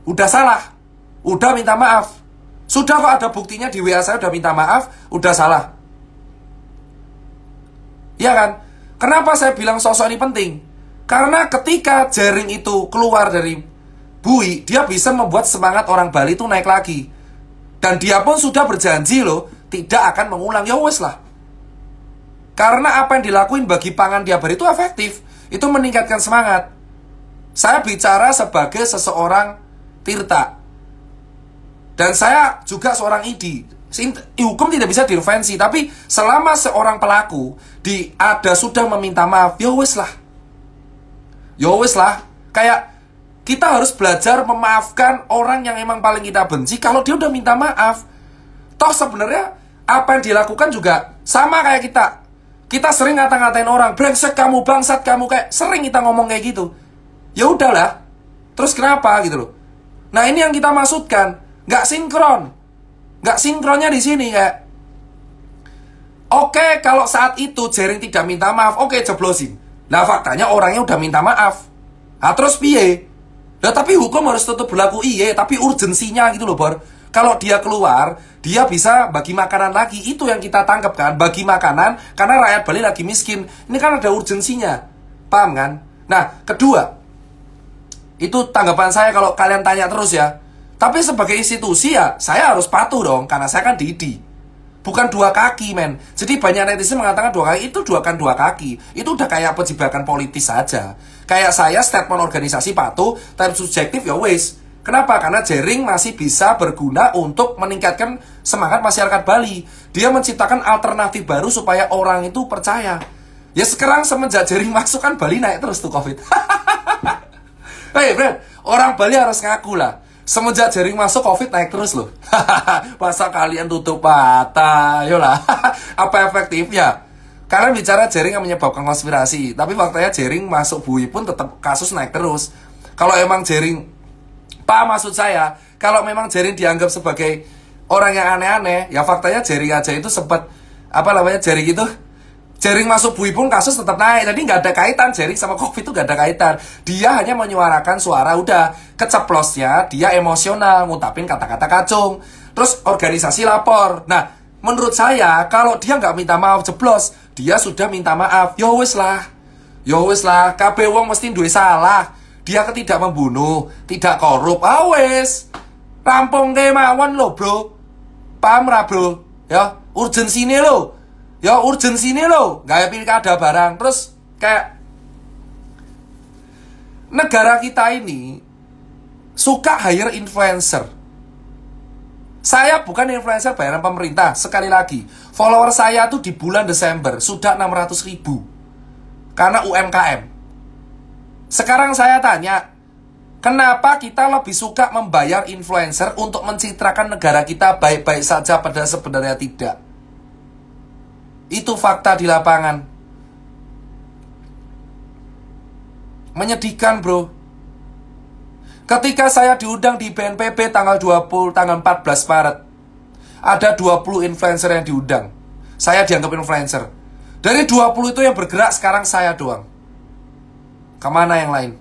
udah salah. Udah minta maaf. Sudah kok ada buktinya di WA saya udah minta maaf, udah salah. Iya kan? Kenapa saya bilang sosok ini penting? Karena ketika Jering itu keluar dari bui, dia bisa membuat semangat orang Bali itu naik lagi. Dan dia pun sudah berjanji loh, tidak akan mengulang. Ya wes lah. Karena apa yang dilakuin bagi pangan tiap hari itu efektif. Itu meningkatkan semangat. Saya bicara sebagai seseorang Tirta. Dan saya juga seorang ID. Hukum tidak bisa diintervensi. Tapi selama seorang pelaku sudah meminta maaf, ya wes lah. Ya wes lah. Kayak kita harus belajar memaafkan orang yang emang paling kita benci kalau dia udah minta maaf. Toh sebenarnya apa yang dilakukan juga sama kayak kita. Kita sering ngata-ngatain orang, brengsek kamu, bangsat kamu, kayak sering kita ngomong kayak gitu. Ya udahlah. Terus kenapa gitu loh. Nah, ini yang kita maksudkan, nggak sinkron. Nggak sinkronnya di sini kayak oke, kalau saat itu Jering tidak minta maaf, oke, jeblosin. Nah, faktanya orangnya udah minta maaf. Nah, terus piye? Ya tapi hukum harus tetap berlaku, iya, tapi urgensinya gitu loh, Bor. Kalau dia keluar, dia bisa bagi makanan lagi. Itu yang kita tangkap kan, bagi makanan karena rakyat Bali lagi miskin. Ini kan ada urgensinya. Paham kan? Nah, kedua, itu tanggapan saya kalau kalian tanya terus ya. Tapi sebagai institusi ya, saya harus patuh dong karena saya kan Didi. Bukan dua kaki, men. Jadi banyak netizen mengatakan dua kaki, itu dua kaki. Itu udah kayak pejibakan politis saja. Kayak saya statement organisasi patuh, tapi subjektif ya wes. Kenapa? Karena Jering masih bisa berguna untuk meningkatkan semangat masyarakat Bali. Dia menciptakan alternatif baru supaya orang itu percaya. Ya sekarang semenjak Jering masuk kan Bali naik terus tuh COVID. Hei, Brad, orang Bali harus ngaku lah. Semenjak Jering masuk COVID naik terus loh. Masa kalian tutup mata? Yolah. Apa efektifnya? Karena bicara Jering yang menyebabkan konspirasi. Tapi faktanya Jering masuk bui pun tetap kasus naik terus. Kalau emang Jering, maksud saya, kalau memang Jering dianggap sebagai orang yang aneh-aneh, ya faktanya Jering aja itu sempat Jering masuk bui pun kasus tetap naik. Jadi nggak ada kaitan Jering sama COVID itu, nggak ada kaitan. Dia hanya menyuarakan suara, udah keceplosnya dia emosional ngutapin kata-kata kacung. Terus organisasi lapor. Nah, menurut saya kalau dia nggak minta maaf jeblos, dia sudah minta maaf. Yo wis lah, kabeh wong mesti duwe salah. Dia tidak membunuh, tidak korup. Wes rampung ke mawon lo, bro. Paham ra, bro? Ya, urgensine lo. Ya, urgensine lo. Gaya pilkada barang. Terus kayak negara kita ini suka hire influencer. Saya bukan influencer bayaran pemerintah. Sekali lagi, follower saya tuh di bulan Desember sudah 600.000 karena UMKM. Sekarang saya tanya, kenapa kita lebih suka membayar influencer untuk mencitrakan negara kita baik-baik saja padahal sebenarnya tidak? Itu fakta di lapangan. Menyedihkan, bro. Ketika saya diundang di BNPB tanggal 14 Maret, ada 20 influencer yang diundang. Saya dianggap influencer. Dari 20 itu yang bergerak sekarang saya doang. Kemana yang lain?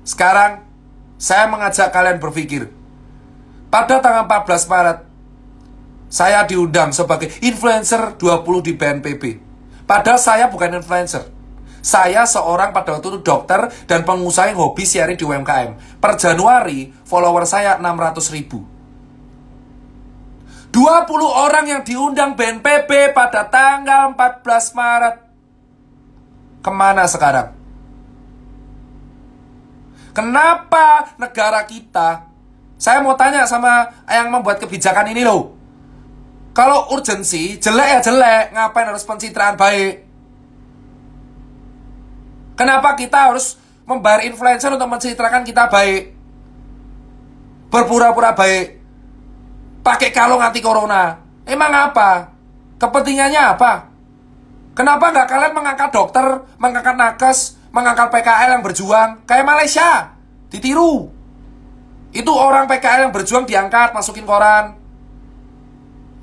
Sekarang, saya mengajak kalian berpikir. Pada tanggal 14 Maret, saya diundang sebagai influencer 20 di BNPB. Padahal saya bukan influencer. Saya seorang pada waktu itu dokter dan pengusaha yang hobi siaran di UMKM. Per Januari, follower saya 600.000. 20 orang yang diundang BNPB pada tanggal 14 Maret. Kemana sekarang? Kenapa negara kita, saya mau tanya sama yang membuat kebijakan ini loh, kalau urgensi, jelek ya jelek, ngapain harus pencitraan baik? Kenapa kita harus membayar influencer untuk mencitrakan kita baik? Berpura-pura baik, pakai kalung anti corona. Emang apa? Kepentingannya apa? Kenapa nggak kalian mengangkat dokter, mengangkat nakes, mengangkat PKL yang berjuang? Kayak Malaysia, ditiru. Itu orang PKL yang berjuang diangkat, masukin koran.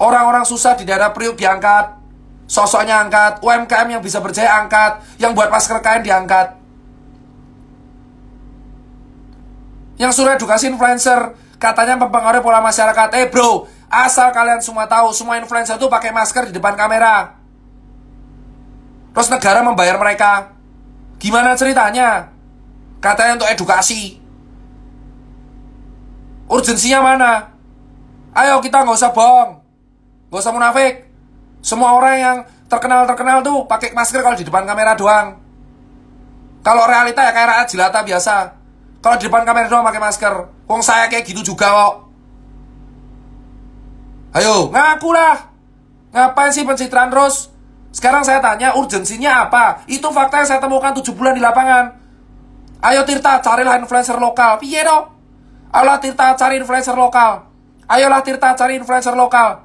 Orang-orang susah di daerah Priuk diangkat, sosoknya angkat. UMKM yang bisa berjaya angkat, yang buat masker kain diangkat. Yang suruh edukasi influencer, katanya mempengaruhi pola masyarakat. Bro, asal kalian semua tahu, semua influencer itu pakai masker di depan kamera. Terus negara membayar mereka. Gimana ceritanya? Katanya untuk edukasi. Urgensinya mana? Ayo kita nggak usah bohong, nggak usah munafik. Semua orang yang terkenal tuh pakai masker kalau di depan kamera doang. Kalau realita ya kayak rakyat jelata biasa. Kalau di depan kamera doang pakai masker. Wong saya kayak gitu juga kok. Ayo, ngaku lah. Ngapain sih pencitraan terus? Sekarang saya tanya, urgensinya apa? Itu fakta yang saya temukan 7 bulan di lapangan. Ayo Tirta, carilah influencer lokal. Piye dong? Ayolah Tirta, cari influencer lokal. Ayolah Tirta, cari influencer lokal.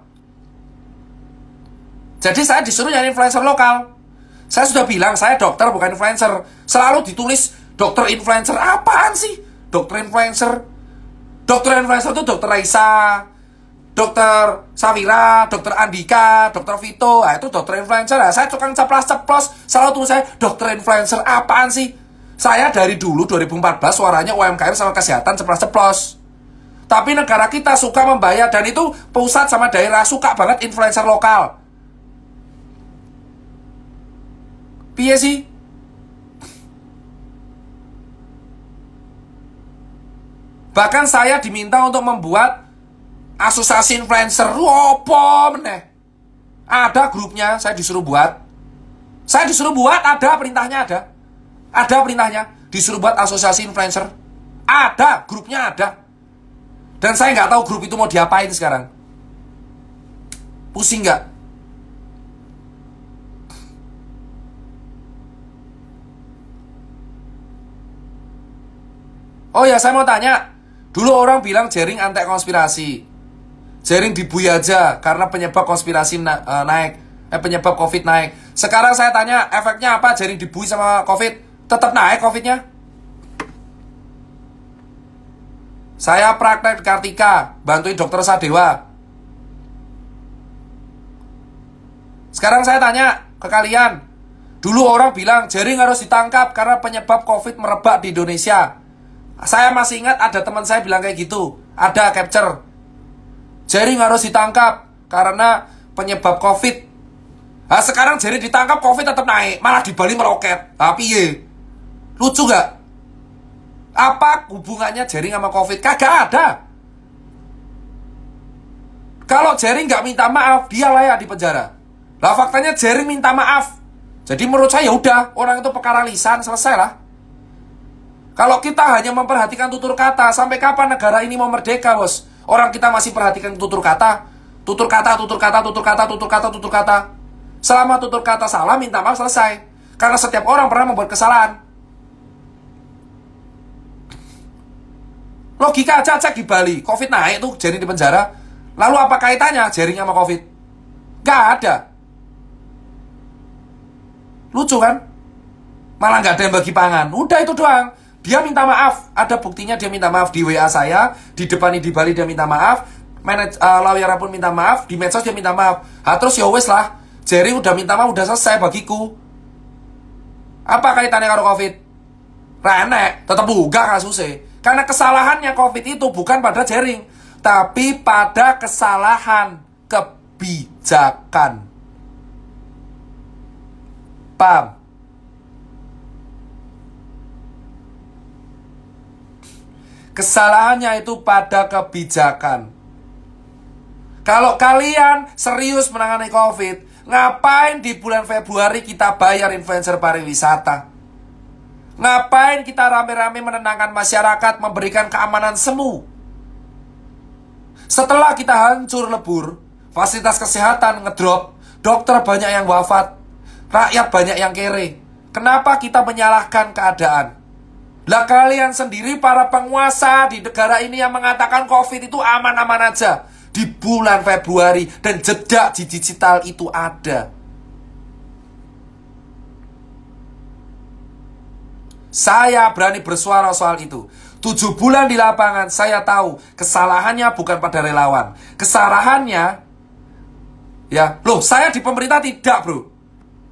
Jadi saya disuruh nyari influencer lokal. Saya sudah bilang, saya dokter bukan influencer. Selalu ditulis dokter influencer. Apaan sih dokter influencer? Dokter influencer itu dokter Raisa, dokter Safira, dokter Andika, dokter Vito. Nah, itu dokter influencer. Nah, saya tukang ceplos-ceplos, selalu tulis saya dokter influencer. Apaan sih? Saya dari dulu 2014 suaranya UMKM sama kesehatan ceplos-ceplos. Tapi negara kita suka membayar, dan itu pusat sama daerah suka banget influencer lokal. Piye sih? Bahkan saya diminta untuk membuat asosiasi influencer. Apa meneh? Ada grupnya, saya disuruh buat. Saya disuruh buat, ada perintahnya ada. Ada perintahnya, disuruh buat asosiasi influencer. Ada, grupnya ada. Dan saya nggak tahu grup itu mau diapain sekarang. Pusing nggak? Oh ya, saya mau tanya. Dulu orang bilang jaring anti konspirasi. Jaring dibui aja karena penyebab konspirasi naik. Penyebab COVID naik. Sekarang saya tanya, efeknya apa jaring dibui sama COVID? Tetap naik COVID-nya? Saya praktek di Kartika, bantuin dokter Sadewa. Sekarang saya tanya ke kalian. Dulu orang bilang jaring harus ditangkap karena penyebab COVID merebak di Indonesia. Saya masih ingat ada teman saya bilang kayak gitu. Ada capture. Jaring harus ditangkap karena penyebab COVID. Nah, sekarang jaring ditangkap, COVID tetap naik. Malah di Bali meroket. Tapi ye, lucu gak? Apa hubungannya jaring sama COVID? Kagak ada. Kalau jaring gak minta maaf, dia layak di penjara. Lah faktanya jaring minta maaf. Jadi menurut saya udah, orang itu perkara lisan, selesai lah. Kalau kita hanya memperhatikan tutur kata, sampai kapan negara ini mau merdeka, bos? Orang kita masih perhatikan tutur kata. Tutur kata, tutur kata, tutur kata, tutur kata, tutur kata. Selama tutur kata salah, minta maaf, selesai. Karena setiap orang pernah membuat kesalahan. Logika aja cek di Bali, COVID naik tuh, jaring di penjara. Lalu apa kaitannya jaring sama COVID? Gak ada. Lucu kan? Malah gak ada yang bagi pangan. Udah itu doang. Dia minta maaf, ada buktinya dia minta maaf di WA saya, di depan di Bali dia minta maaf, lawyernya pun minta maaf, di medsos dia minta maaf. Terus ya wes lah, Jerry udah minta maaf, udah selesai bagiku. Apa kaitannya karo COVID? Renek, tetap buka kasusnya. Karena kesalahannya COVID itu bukan pada jaring, tapi pada kesalahan kebijakan. Paham? Kesalahannya itu pada kebijakan. Kalau kalian serius menangani COVID, ngapain di bulan Februari kita bayar influencer pariwisata? Ngapain kita rame-rame menenangkan masyarakat, memberikan keamanan semu? Setelah kita hancur lebur, fasilitas kesehatan ngedrop, dokter banyak yang wafat, rakyat banyak yang kere. Kenapa kita menyalahkan keadaan? Lah kalian sendiri para penguasa di negara ini yang mengatakan COVID itu aman-aman aja di bulan Februari, dan jejak di digital itu ada. Saya berani bersuara soal itu. 7 bulan di lapangan, saya tahu kesalahannya bukan pada relawan. Kesalahannya, ya, loh, saya di pemerintah tidak, bro.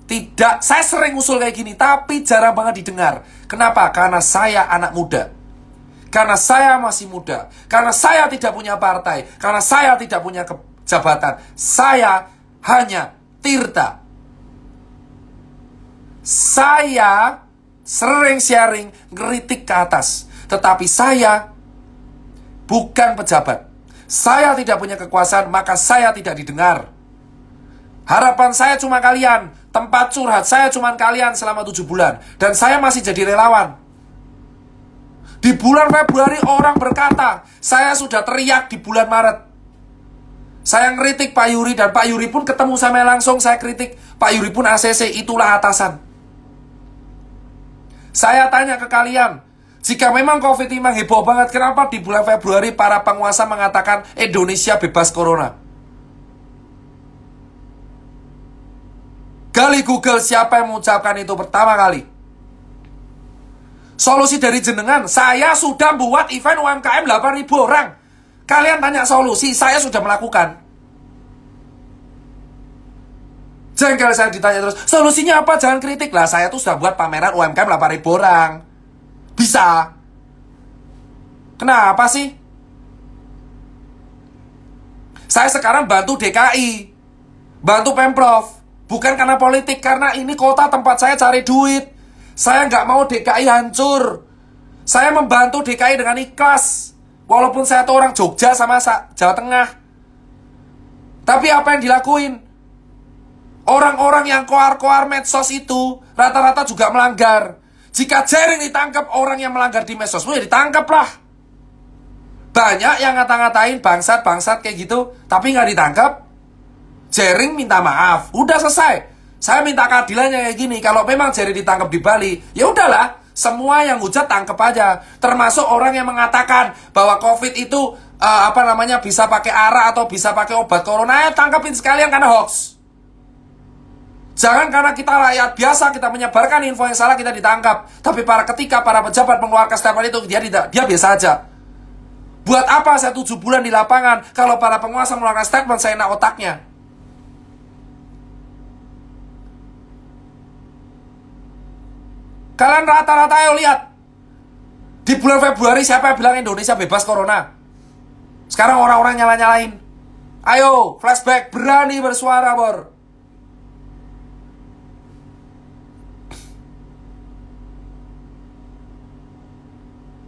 Tidak, saya sering usul kayak gini, tapi jarang banget didengar. Kenapa? Karena saya anak muda. Karena saya masih muda. Karena saya tidak punya partai. Karena saya tidak punya jabatan. Saya hanya Tirta. Saya sering sharing, ngeritik ke atas. Tetapi saya bukan pejabat. Saya tidak punya kekuasaan, maka saya tidak didengar. Harapan saya cuma kalian. Tempat curhat saya cuma kalian selama 7 bulan. Dan saya masih jadi relawan. Di bulan Februari orang berkata, saya sudah teriak di bulan Maret. Saya ngeritik Pak Yuri, dan Pak Yuri pun ketemu sama langsung, saya kritik. Pak Yuri pun ACC, itulah atasan. Saya tanya ke kalian, jika memang COVID memang heboh banget, kenapa di bulan Februari para penguasa mengatakan Indonesia bebas corona? Gali Google siapa yang mengucapkan itu pertama kali. Solusi dari jenengan, saya sudah buat event UMKM 8.000 orang. Kalian tanya solusi, saya sudah melakukan. Jengkel saya ditanya terus, solusinya apa? Jangan kritik lah, saya tuh sudah buat pameran UMKM 8.000 orang. Bisa. Kenapa sih? Saya sekarang bantu DKI, bantu Pemprov. Bukan karena politik, karena ini kota tempat saya cari duit. Saya nggak mau DKI hancur. Saya membantu DKI dengan ikhlas. Walaupun saya tuh orang Jogja sama Jawa Tengah. Tapi apa yang dilakuin? Orang-orang yang koar-koar medsos itu rata-rata juga melanggar. Jika Jering ditangkap orang yang melanggar di medsos, ya ditangkap lah. Banyak yang ngata-ngatain bangsat-bangsat kayak gitu, tapi nggak ditangkap. Jering minta maaf, udah selesai. Saya minta keadilannya kayak gini. Kalau memang Jering ditangkap di Bali, ya udahlah, semua yang hujat tangkap aja. Termasuk orang yang mengatakan bahwa COVID itu bisa pakai ARA atau bisa pakai obat corona, tangkapin sekalian karena hoax. Jangan karena kita rakyat biasa, kita menyebarkan info yang salah, kita ditangkap. Tapi ketika para pejabat mengeluarkan statement itu, dia biasa aja. Buat apa saya 7 bulan di lapangan kalau para penguasa mengeluarkan statement, saya enak otaknya. Kalian rata-rata ayo lihat. Di bulan Februari siapa yang bilang Indonesia bebas corona? Sekarang orang-orang nyala-nyalain. Ayo, flashback, berani bersuara, Bor.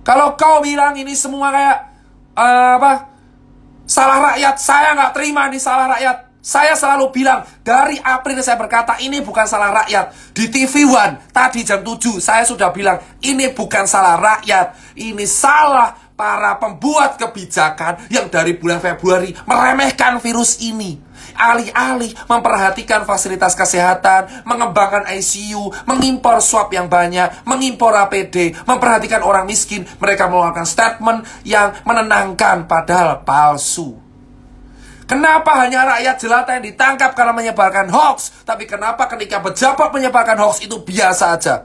Kalau kau bilang ini semua kayak salah rakyat, saya nggak terima ini salah rakyat. Saya selalu bilang, dari April saya berkata, ini bukan salah rakyat. Di TV One, tadi jam 7, saya sudah bilang, ini bukan salah rakyat. Ini salah para pembuat kebijakan yang dari bulan Februari meremehkan virus ini. Alih-alih memperhatikan fasilitas kesehatan, mengembangkan ICU, mengimpor swab yang banyak, mengimpor APD, memperhatikan orang miskin, mereka mengeluarkan statement yang menenangkan padahal palsu. Kenapa hanya rakyat jelata yang ditangkap karena menyebarkan hoax? Tapi kenapa ketika pejabat menyebarkan hoax itu biasa aja?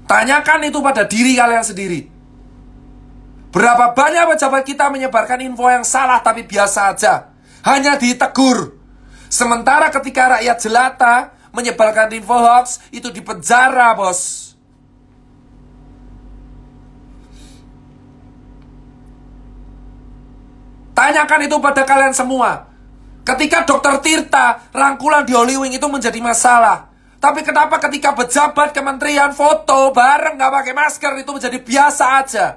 Tanyakan itu pada diri kalian sendiri. Berapa banyak pejabat kita menyebarkan info yang salah tapi biasa aja, hanya ditegur. Sementara ketika rakyat jelata menyebarkan info hoax, itu dipenjara, bos. Tanyakan itu pada kalian semua. Ketika Dr. Tirta rangkulan di Holy Wing itu menjadi masalah. Tapi kenapa ketika pejabat kementerian foto bareng gak pakai masker itu menjadi biasa aja?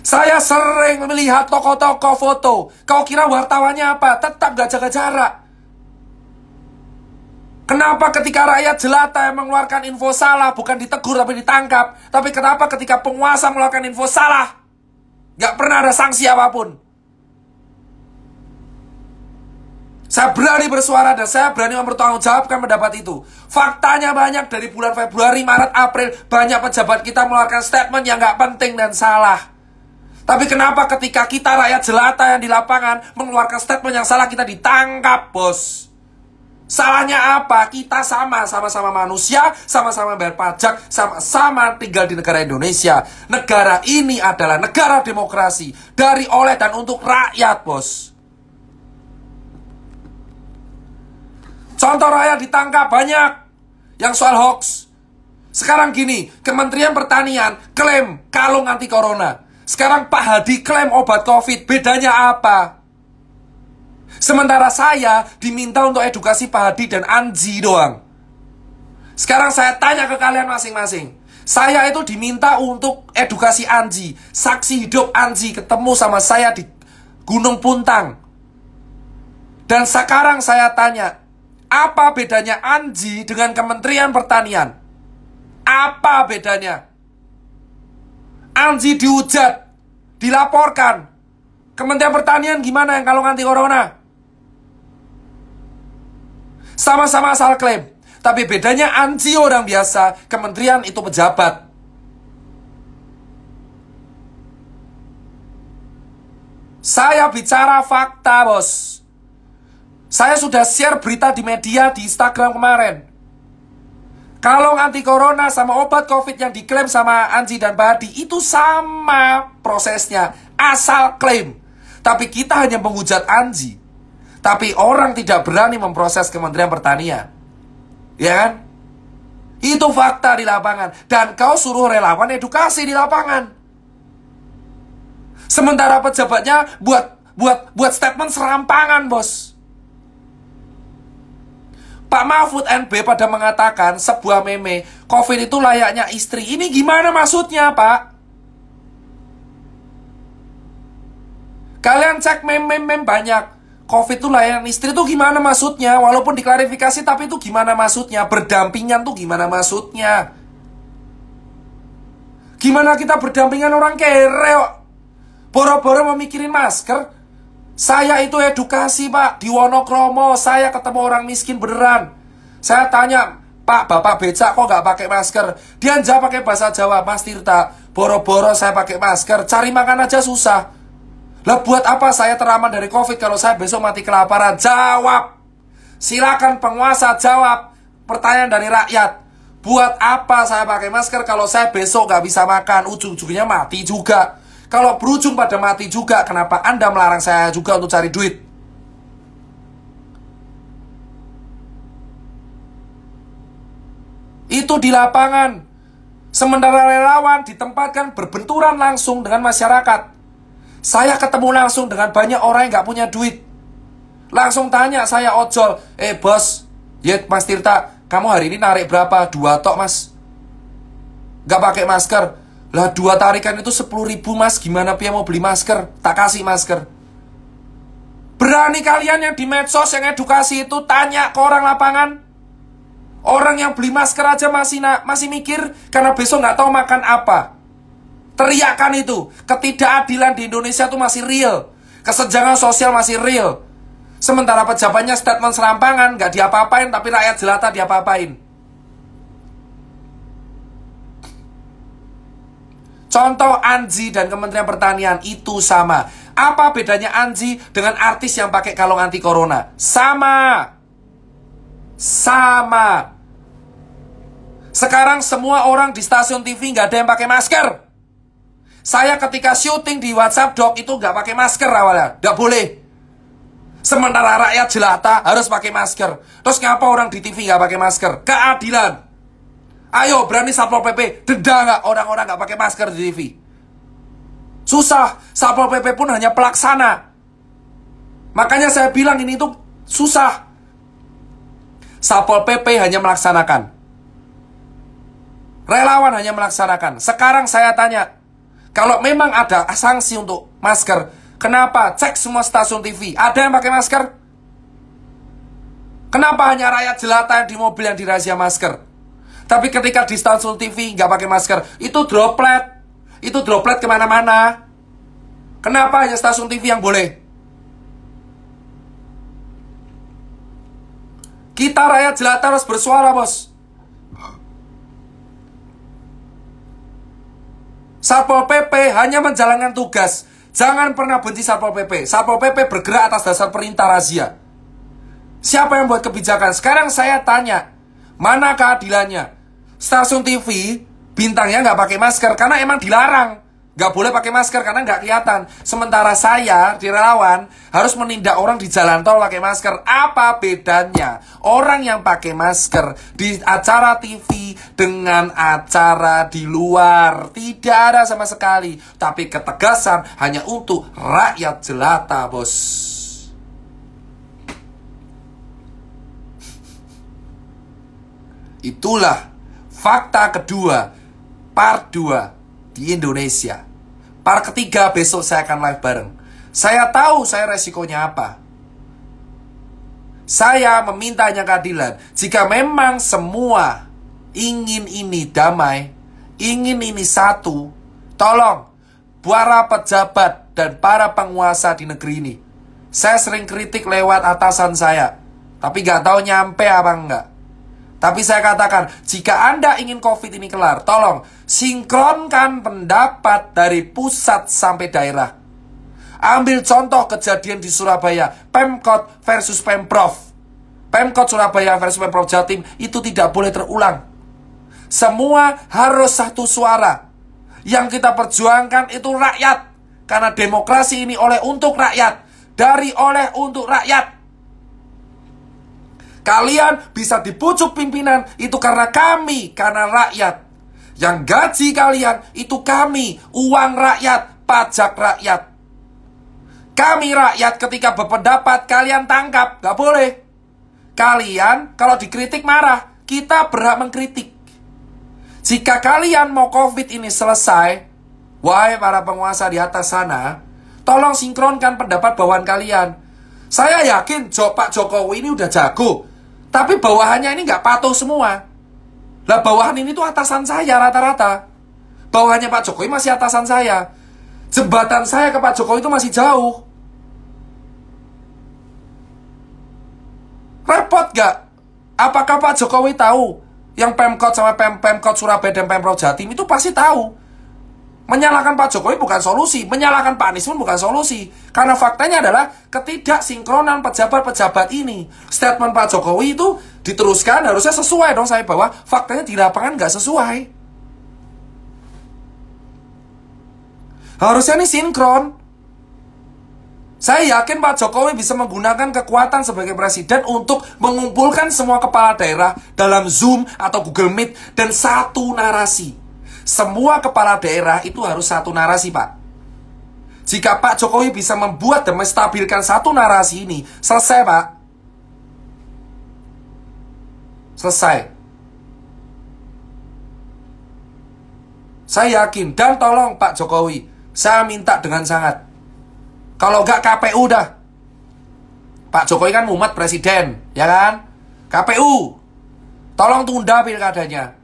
Saya sering melihat toko-toko foto. Kau kira wartawannya apa? Tetap gak jaga jarak. Kenapa ketika rakyat jelata yang mengeluarkan info salah bukan ditegur tapi ditangkap? Tapi kenapa ketika penguasa mengeluarkan info salah gak pernah ada sanksi apapun? Saya berani bersuara dan saya berani mempertanggungjawabkan pendapat itu. Faktanya banyak dari bulan Februari, Maret, April, banyak pejabat kita mengeluarkan statement yang gak penting dan salah. Tapi kenapa ketika kita rakyat jelata yang di lapangan mengeluarkan statement yang salah kita ditangkap, bos? Salahnya apa? Kita sama-sama manusia, sama-sama bayar pajak, sama-sama tinggal di negara Indonesia. Negara ini adalah negara demokrasi. Dari, oleh, dan untuk rakyat, bos. Contoh rakyat ditangkap banyak. Yang soal hoax. Sekarang gini, Kementerian Pertanian klaim kalung anti corona. Sekarang Pak Hadi klaim obat COVID. Bedanya apa? Sementara saya diminta untuk edukasi Pak Hadi dan Anji doang. Sekarang saya tanya ke kalian masing-masing. Saya itu diminta untuk edukasi Anji. Saksi hidup Anji ketemu sama saya di Gunung Puntang. Dan sekarang saya tanya, apa bedanya Anji dengan Kementerian Pertanian? Apa bedanya? Anji dihujat, dilaporkan. Kementerian Pertanian gimana yang kalung anti corona? Sama-sama asal klaim. Tapi bedanya Anji orang biasa, kementerian itu pejabat. Saya bicara fakta, bos. Saya sudah share berita di media, di Instagram kemarin. Kalung anti corona sama obat COVID yang diklaim sama Anji dan Pak Hadi itu sama prosesnya, asal klaim. Tapi kita hanya menghujat Anji. Tapi orang tidak berani memproses Kementerian Pertanian. Ya kan? Itu fakta di lapangan. Dan kau suruh relawan edukasi di lapangan. Sementara pejabatnya buat statement serampangan, bos. Pak Mahfud NB pada mengatakan sebuah meme, COVID itu layaknya istri. Ini gimana maksudnya, Pak? Kalian cek meme-meme banyak. COVID itu layaknya istri itu gimana maksudnya? Walaupun diklarifikasi, tapi itu gimana maksudnya? Berdampingan tuh gimana maksudnya? Gimana kita berdampingan orang kere kok? Boro-boro memikirin masker. Saya itu edukasi, Pak, di Wonokromo. Saya ketemu orang miskin beneran. Saya tanya, Pak, Bapak becak kok gak pakai masker? Dia jawab pakai bahasa Jawa, Mas Tirta, boro-boro saya pakai masker, cari makan aja susah. Lah buat apa saya teraman dari COVID kalau saya besok mati kelaparan? Jawab. Silakan penguasa jawab. Pertanyaan dari rakyat. Buat apa saya pakai masker kalau saya besok gak bisa makan? Ujung-ujungnya mati juga. Kalau berujung pada mati juga, kenapa Anda melarang saya juga untuk cari duit? Itu di lapangan. Sementara relawan ditempatkan berbenturan langsung dengan masyarakat. Saya ketemu langsung dengan banyak orang yang gak punya duit. Langsung tanya saya ojol, bos, ya Mas Tirta, kamu hari ini narik berapa? 2 tok, Mas. Gak pakai masker. Lah 2 tarikan itu 10.000, Mas. Gimana Pia mau beli masker? Tak kasih masker. Berani kalian yang di medsos yang edukasi itu tanya ke orang lapangan. Orang yang beli masker aja masih mikir karena besok gak tahu makan apa. Teriakan itu. Ketidakadilan di Indonesia itu masih real. Kesenjangan sosial masih real. Sementara pejabatnya statement serampangan, gak diapa-apain, tapi rakyat jelata diapa-apain. Contoh Anji dan Kementerian Pertanian itu sama. Apa bedanya Anji dengan artis yang pakai kalung anti corona? Sama. Sekarang semua orang di stasiun TV gak ada yang pakai masker. Saya ketika syuting di WhatsApp Doc itu gak pakai masker awalnya. Gak boleh. Sementara rakyat jelata harus pakai masker. Terus ngapa orang di TV gak pakai masker? Keadilan. Ayo berani Satpol PP denda gak orang-orang gak pakai masker di TV? Susah. Satpol PP pun hanya pelaksana. Makanya saya bilang ini tuh susah. Satpol PP hanya melaksanakan. Relawan hanya melaksanakan. Sekarang saya tanya, Kalau memang ada sanksi untuk masker, kenapa cek semua stasiun TV ada yang pakai masker? Kenapa hanya rakyat jelata yang di mobil yang dirazia masker? Tapi ketika di stasiun TV nggak pakai masker, itu droplet kemana-mana. Kenapa hanya stasiun TV yang boleh? Kita rakyat jelata harus bersuara, bos. Satpol PP hanya menjalankan tugas. Jangan pernah benci Satpol PP. Satpol PP bergerak atas dasar perintah razia. Siapa yang buat kebijakan? Sekarang saya tanya, mana keadilannya? Stasiun TV bintangnya nggak pakai masker karena emang dilarang. Nggak boleh pakai masker karena nggak kelihatan. Sementara saya di relawan harus menindak orang di jalan tol pakai masker. Apa bedanya orang yang pakai masker di acara TV dengan acara di luar? Tidak ada sama sekali. Tapi ketegasan hanya untuk rakyat jelata, bos. Itulah fakta kedua, part 2 di Indonesia. Part ketiga besok saya akan live bareng. Saya tahu saya resikonya apa. Saya memintanya keadilan. Jika memang semua ingin ini damai, ingin ini satu, tolong para pejabat dan para penguasa di negeri ini. Saya sering kritik lewat atasan saya, tapi gak tahu nyampe apa enggak. Tapi saya katakan, jika Anda ingin COVID ini kelar, tolong sinkronkan pendapat dari pusat sampai daerah. Ambil contoh kejadian di Surabaya, Pemkot versus Pemprov. Pemkot Surabaya versus Pemprov Jatim itu tidak boleh terulang. Semua harus satu suara. Yang kita perjuangkan itu rakyat. Karena demokrasi ini oleh untuk rakyat. Dari oleh untuk rakyat. Kalian bisa dipucuk pimpinan itu karena kami, karena rakyat. Yang gaji kalian itu kami, uang rakyat, pajak rakyat. Kami rakyat ketika berpendapat kalian tangkap, gak boleh. Kalian kalau dikritik marah, kita berhak mengkritik. Jika kalian mau COVID ini selesai, wahai para penguasa di atas sana, tolong sinkronkan pendapat bawahan kalian. Saya yakin Pak Jokowi ini udah jago. Tapi bawahannya ini nggak patuh semua. Lah bawahan ini tuh atasan saya rata-rata. Bawahannya Pak Jokowi masih atasan saya. Jembatan saya ke Pak Jokowi itu masih jauh. Repot gak? Apakah Pak Jokowi tahu? Yang Pemkot sama Pemkot Surabaya dan Pemprov Jatim itu pasti tahu. Menyalahkan Pak Jokowi bukan solusi, menyalahkan Pak Anies pun bukan solusi. Karena faktanya adalah ketidaksinkronan pejabat-pejabat ini. Statement Pak Jokowi itu diteruskan harusnya sesuai dong saya bahwa faktanya di lapangan nggak sesuai. Harusnya ini sinkron. Saya yakin Pak Jokowi bisa menggunakan kekuatan sebagai presiden untuk mengumpulkan semua kepala daerah dalam Zoom atau Google Meet dan satu narasi. Semua kepala daerah itu harus satu narasi, Pak. Jika Pak Jokowi bisa membuat dan menstabilkan satu narasi ini, selesai, Pak. Selesai. Saya yakin, dan tolong Pak Jokowi, saya minta dengan sangat. Kalau nggak KPU dah. Pak Jokowi kan mumet presiden, ya kan? KPU, tolong tunda pilkadanya.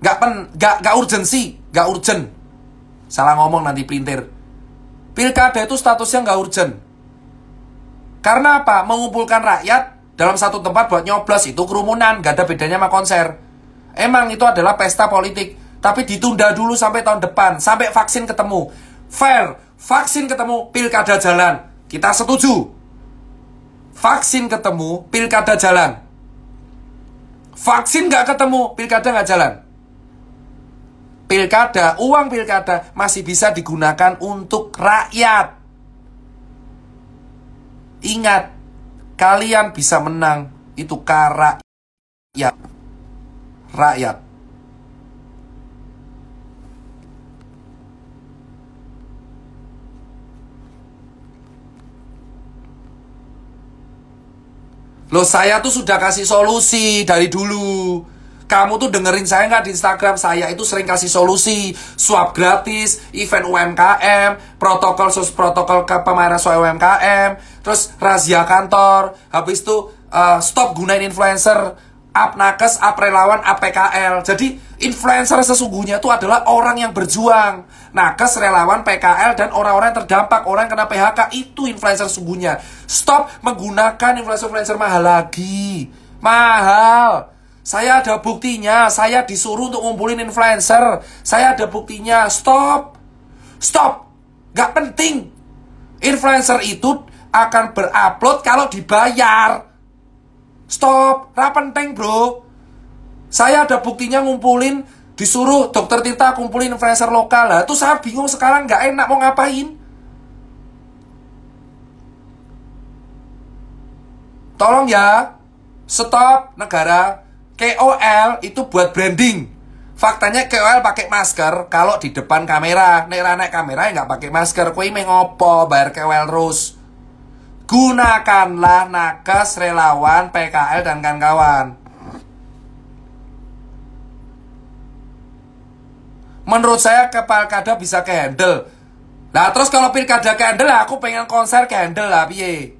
Gak urgensi, gak urgent. Salah ngomong nanti pelintir. Pilkada itu statusnya gak urgent. Karena apa? Mengumpulkan rakyat dalam satu tempat buat nyoblos itu kerumunan, gak ada bedanya sama konser. Emang itu adalah pesta politik, tapi ditunda dulu sampai tahun depan, sampai vaksin ketemu. Fair, vaksin ketemu, pilkada jalan. Kita setuju. Vaksin ketemu, pilkada jalan. Vaksin gak ketemu, pilkada gak jalan. Pilkada, uang pilkada masih bisa digunakan untuk rakyat. Ingat, kalian bisa menang itu karena rakyat. Loh, saya tuh sudah kasih solusi dari dulu. Kamu tuh dengerin saya nggak di Instagram? Saya itu sering kasih solusi, swap gratis, event UMKM, protokol pemanasan UMKM, terus razia kantor, habis itu stop gunain influencer, up nakes, up relawan, up PKL. Jadi influencer sesungguhnya itu adalah orang yang berjuang. Nakes, relawan, PKL, dan orang-orang yang terdampak, orang yang kena PHK, itu influencer sesungguhnya. Stop menggunakan influencer-influencer mahal lagi. Mahal. Saya ada buktinya. Saya disuruh untuk ngumpulin influencer. Saya ada buktinya. Stop. Stop. Gak penting. Influencer itu akan berupload kalau dibayar. Stop. Gak penting, bro. Saya ada buktinya ngumpulin, disuruh Dokter Tirta kumpulin influencer lokal. Lah, itu saya bingung sekarang, gak enak mau ngapain. Tolong ya. Stop, negara. KOL itu buat branding. Faktanya KOL pakai masker kalau di depan kamera. Nek kamera ya nggak pakai masker. Kue mengopo bayar KOL terus. Gunakanlah nakes, relawan, PKL, dan kawan-kawan. Menurut saya ke pilkada bisa ke-handle. Nah terus kalau pilkada ke-handle, aku pengen konser ke-handle lah, piye.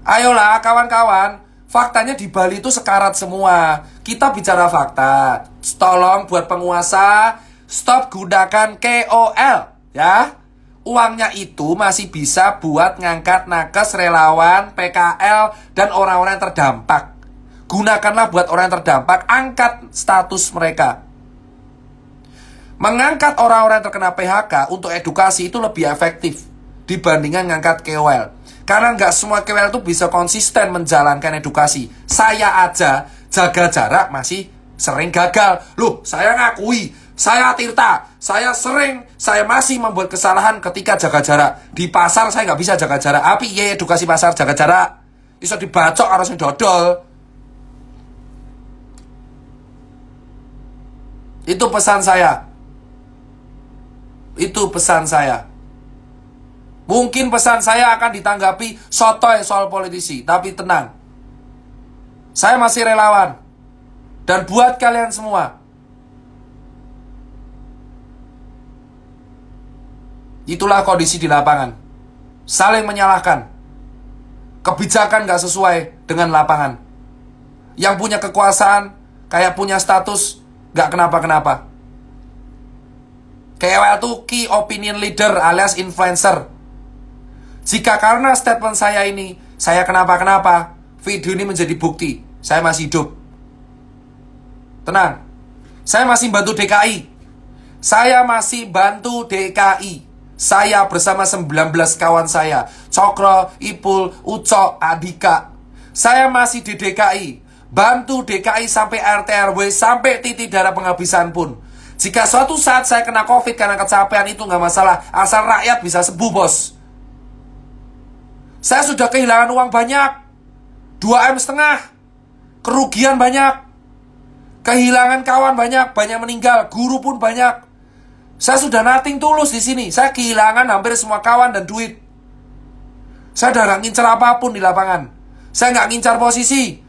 Ayolah kawan-kawan. Faktanya di Bali itu sekarat semua. Kita bicara fakta. Tolong buat penguasa, stop gunakan KOL, ya. Uangnya itu masih bisa buat ngangkat nakes, relawan, PKL, dan orang-orang yang terdampak. Gunakanlah buat orang yang terdampak, angkat status mereka. Mengangkat orang-orang yang terkena PHK untuk edukasi itu lebih efektif dibandingkan ngangkat KOL. Karena nggak semua KOL itu bisa konsisten menjalankan edukasi. Saya aja jaga jarak masih sering gagal. Loh, saya ngakui, saya Tirta, saya masih membuat kesalahan ketika jaga jarak. Di pasar saya nggak bisa jaga jarak. Api ya edukasi pasar jaga jarak. Bisa dibacok harus dodol. Itu pesan saya. Itu pesan saya. Mungkin pesan saya akan ditanggapi sotoy soal politisi, tapi tenang. Saya masih relawan. Dan buat kalian semua, itulah kondisi di lapangan. Saling menyalahkan. Kebijakan gak sesuai dengan lapangan. Yang punya kekuasaan, kayak punya status, gak kenapa-kenapa. KOL itu key opinion leader alias influencer. Jika karena statement saya ini, saya kenapa-kenapa, video ini menjadi bukti, saya masih hidup. Tenang, saya masih bantu DKI. Saya masih bantu DKI. Saya bersama 19 kawan saya, Cokro, Ipul, Ucok, Adika. Saya masih di DKI. Bantu DKI sampai RT RW, sampai titik darah penghabisan pun. Jika suatu saat saya kena COVID karena kecapean itu nggak masalah, asal rakyat bisa sembuh, bos. Saya sudah kehilangan uang banyak, 2,5 M, kerugian banyak, kehilangan kawan banyak meninggal, guru pun banyak. Saya sudah nothing tulus di sini. Saya kehilangan hampir semua kawan dan duit. Saya udah gak ngincar apapun di lapangan. Saya gak ngincar posisi.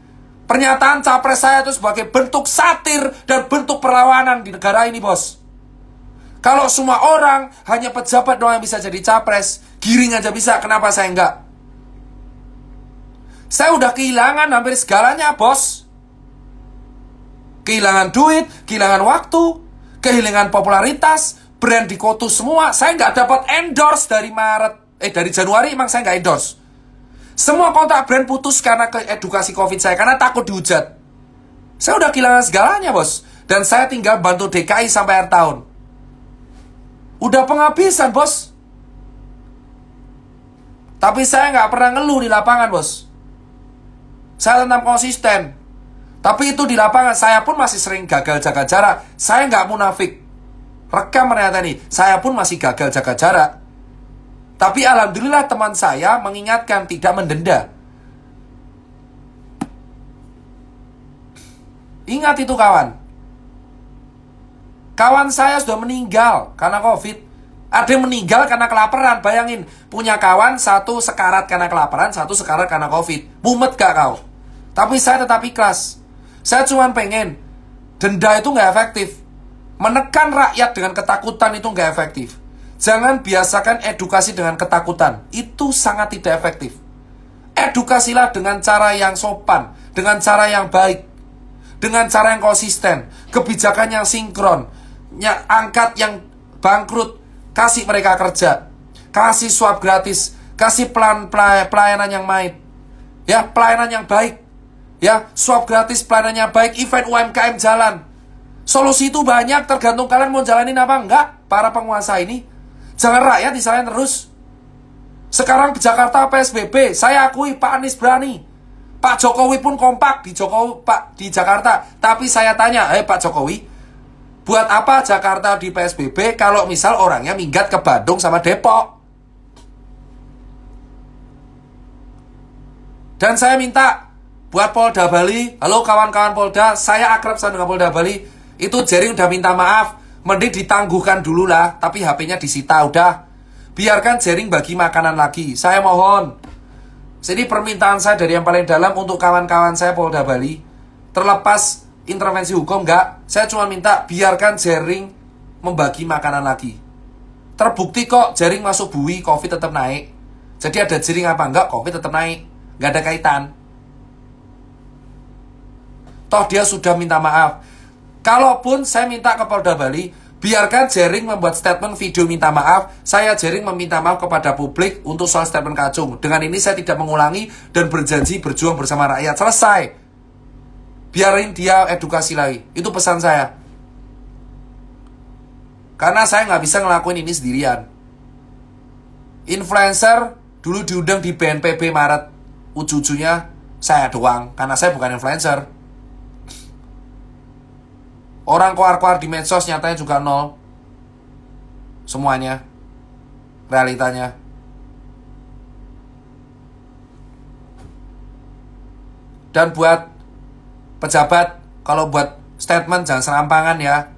Pernyataan capres saya itu sebagai bentuk satir dan bentuk perlawanan di negara ini, bos. Kalau semua orang hanya pejabat doang yang bisa jadi capres, giring aja bisa, kenapa saya enggak? Saya udah kehilangan hampir segalanya, bos. Kehilangan duit, kehilangan waktu, kehilangan popularitas, brand dikotus semua. Saya nggak dapat endorse dari dari Januari, emang saya nggak endorse. Semua kontrak brand putus karena ke edukasi COVID saya, karena takut dihujat. Saya udah kehilangan segalanya, bos. Dan saya tinggal bantu DKI sampai akhir tahun. Udah penghabisan, bos. Tapi saya nggak pernah ngeluh di lapangan, bos. Saya tetap konsisten. Tapi itu di lapangan saya pun masih sering gagal jaga jarak. Saya nggak munafik. Rekam ternyata nih, saya pun masih gagal jaga jarak. Tapi alhamdulillah teman saya mengingatkan, tidak mendenda. Ingat itu kawan. Kawan saya sudah meninggal karena COVID. Ada yang meninggal karena kelaparan. Bayangin, punya kawan satu sekarat karena kelaparan, satu sekarat karena COVID. Mumet gak kau? Tapi saya tetap ikhlas. Saya cuma pengen denda itu nggak efektif. Menekan rakyat dengan ketakutan itu nggak efektif. Jangan biasakan edukasi dengan ketakutan. Itu sangat tidak efektif. Edukasilah dengan cara yang sopan, dengan cara yang baik, dengan cara yang konsisten, kebijakan yang sinkron, angkat yang bangkrut, kasih mereka kerja, kasih swab gratis, kasih pelayanan yang baik, ya, pelayanan yang baik, ya, swab gratis, pelayanan yang baik, event UMKM jalan. Solusi itu banyak, tergantung kalian mau jalanin apa enggak, para penguasa ini. Jangan rakyat disalahin terus. Sekarang di Jakarta PSBB, saya akui Pak Anies berani. Pak Jokowi pun kompak di Jakarta. Tapi saya tanya, Pak Jokowi, buat apa Jakarta di PSBB kalau misal orangnya minggat ke Bandung sama Depok? Dan saya minta buat Polda Bali, halo kawan-kawan Polda, saya akrab sama dengan Polda Bali. Itu Jering udah minta maaf, mending ditangguhkan dulu lah, tapi HP-nya disita udah. Biarkan Jering bagi makanan lagi, saya mohon. Jadi permintaan saya dari yang paling dalam untuk kawan-kawan saya Polda Bali, terlepas intervensi hukum enggak, saya cuma minta biarkan Jering membagi makanan lagi. Terbukti kok Jering masuk bui, Covid tetap naik. Jadi ada Jering apa enggak, Covid tetap naik, nggak ada kaitan. Toh dia sudah minta maaf. Kalaupun saya minta ke Polda Bali, biarkan Jering membuat statement video minta maaf. Saya Jering meminta maaf kepada publik untuk soal statement kacung. Dengan ini saya tidak mengulangi dan berjanji berjuang bersama rakyat. Selesai. Biarin dia edukasi lagi. Itu pesan saya. Karena saya nggak bisa ngelakuin ini sendirian. Influencer dulu diundang di BNPB Maret. Ujung-ujungnya saya doang. Karena saya bukan influencer. Orang keluar-keluar di medsos nyatanya juga nol. Semuanya. Realitanya. Dan buat pejabat, kalau buat statement jangan serampangan ya.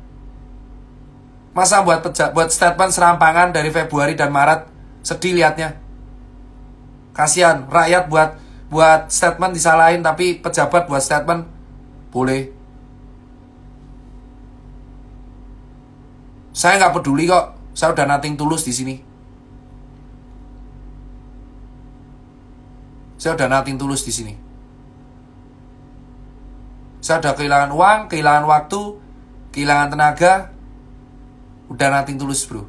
Masa buat statement serampangan dari Februari dan Maret, sedih liatnya. Kasihan, rakyat buat statement disalahin, tapi pejabat buat statement boleh. Saya nggak peduli kok. Saya udah nothing tulus di sini. Saya udah nothing tulus di sini. Saya udah kehilangan uang, kehilangan waktu, kehilangan tenaga. Udah nothing tulus, bro.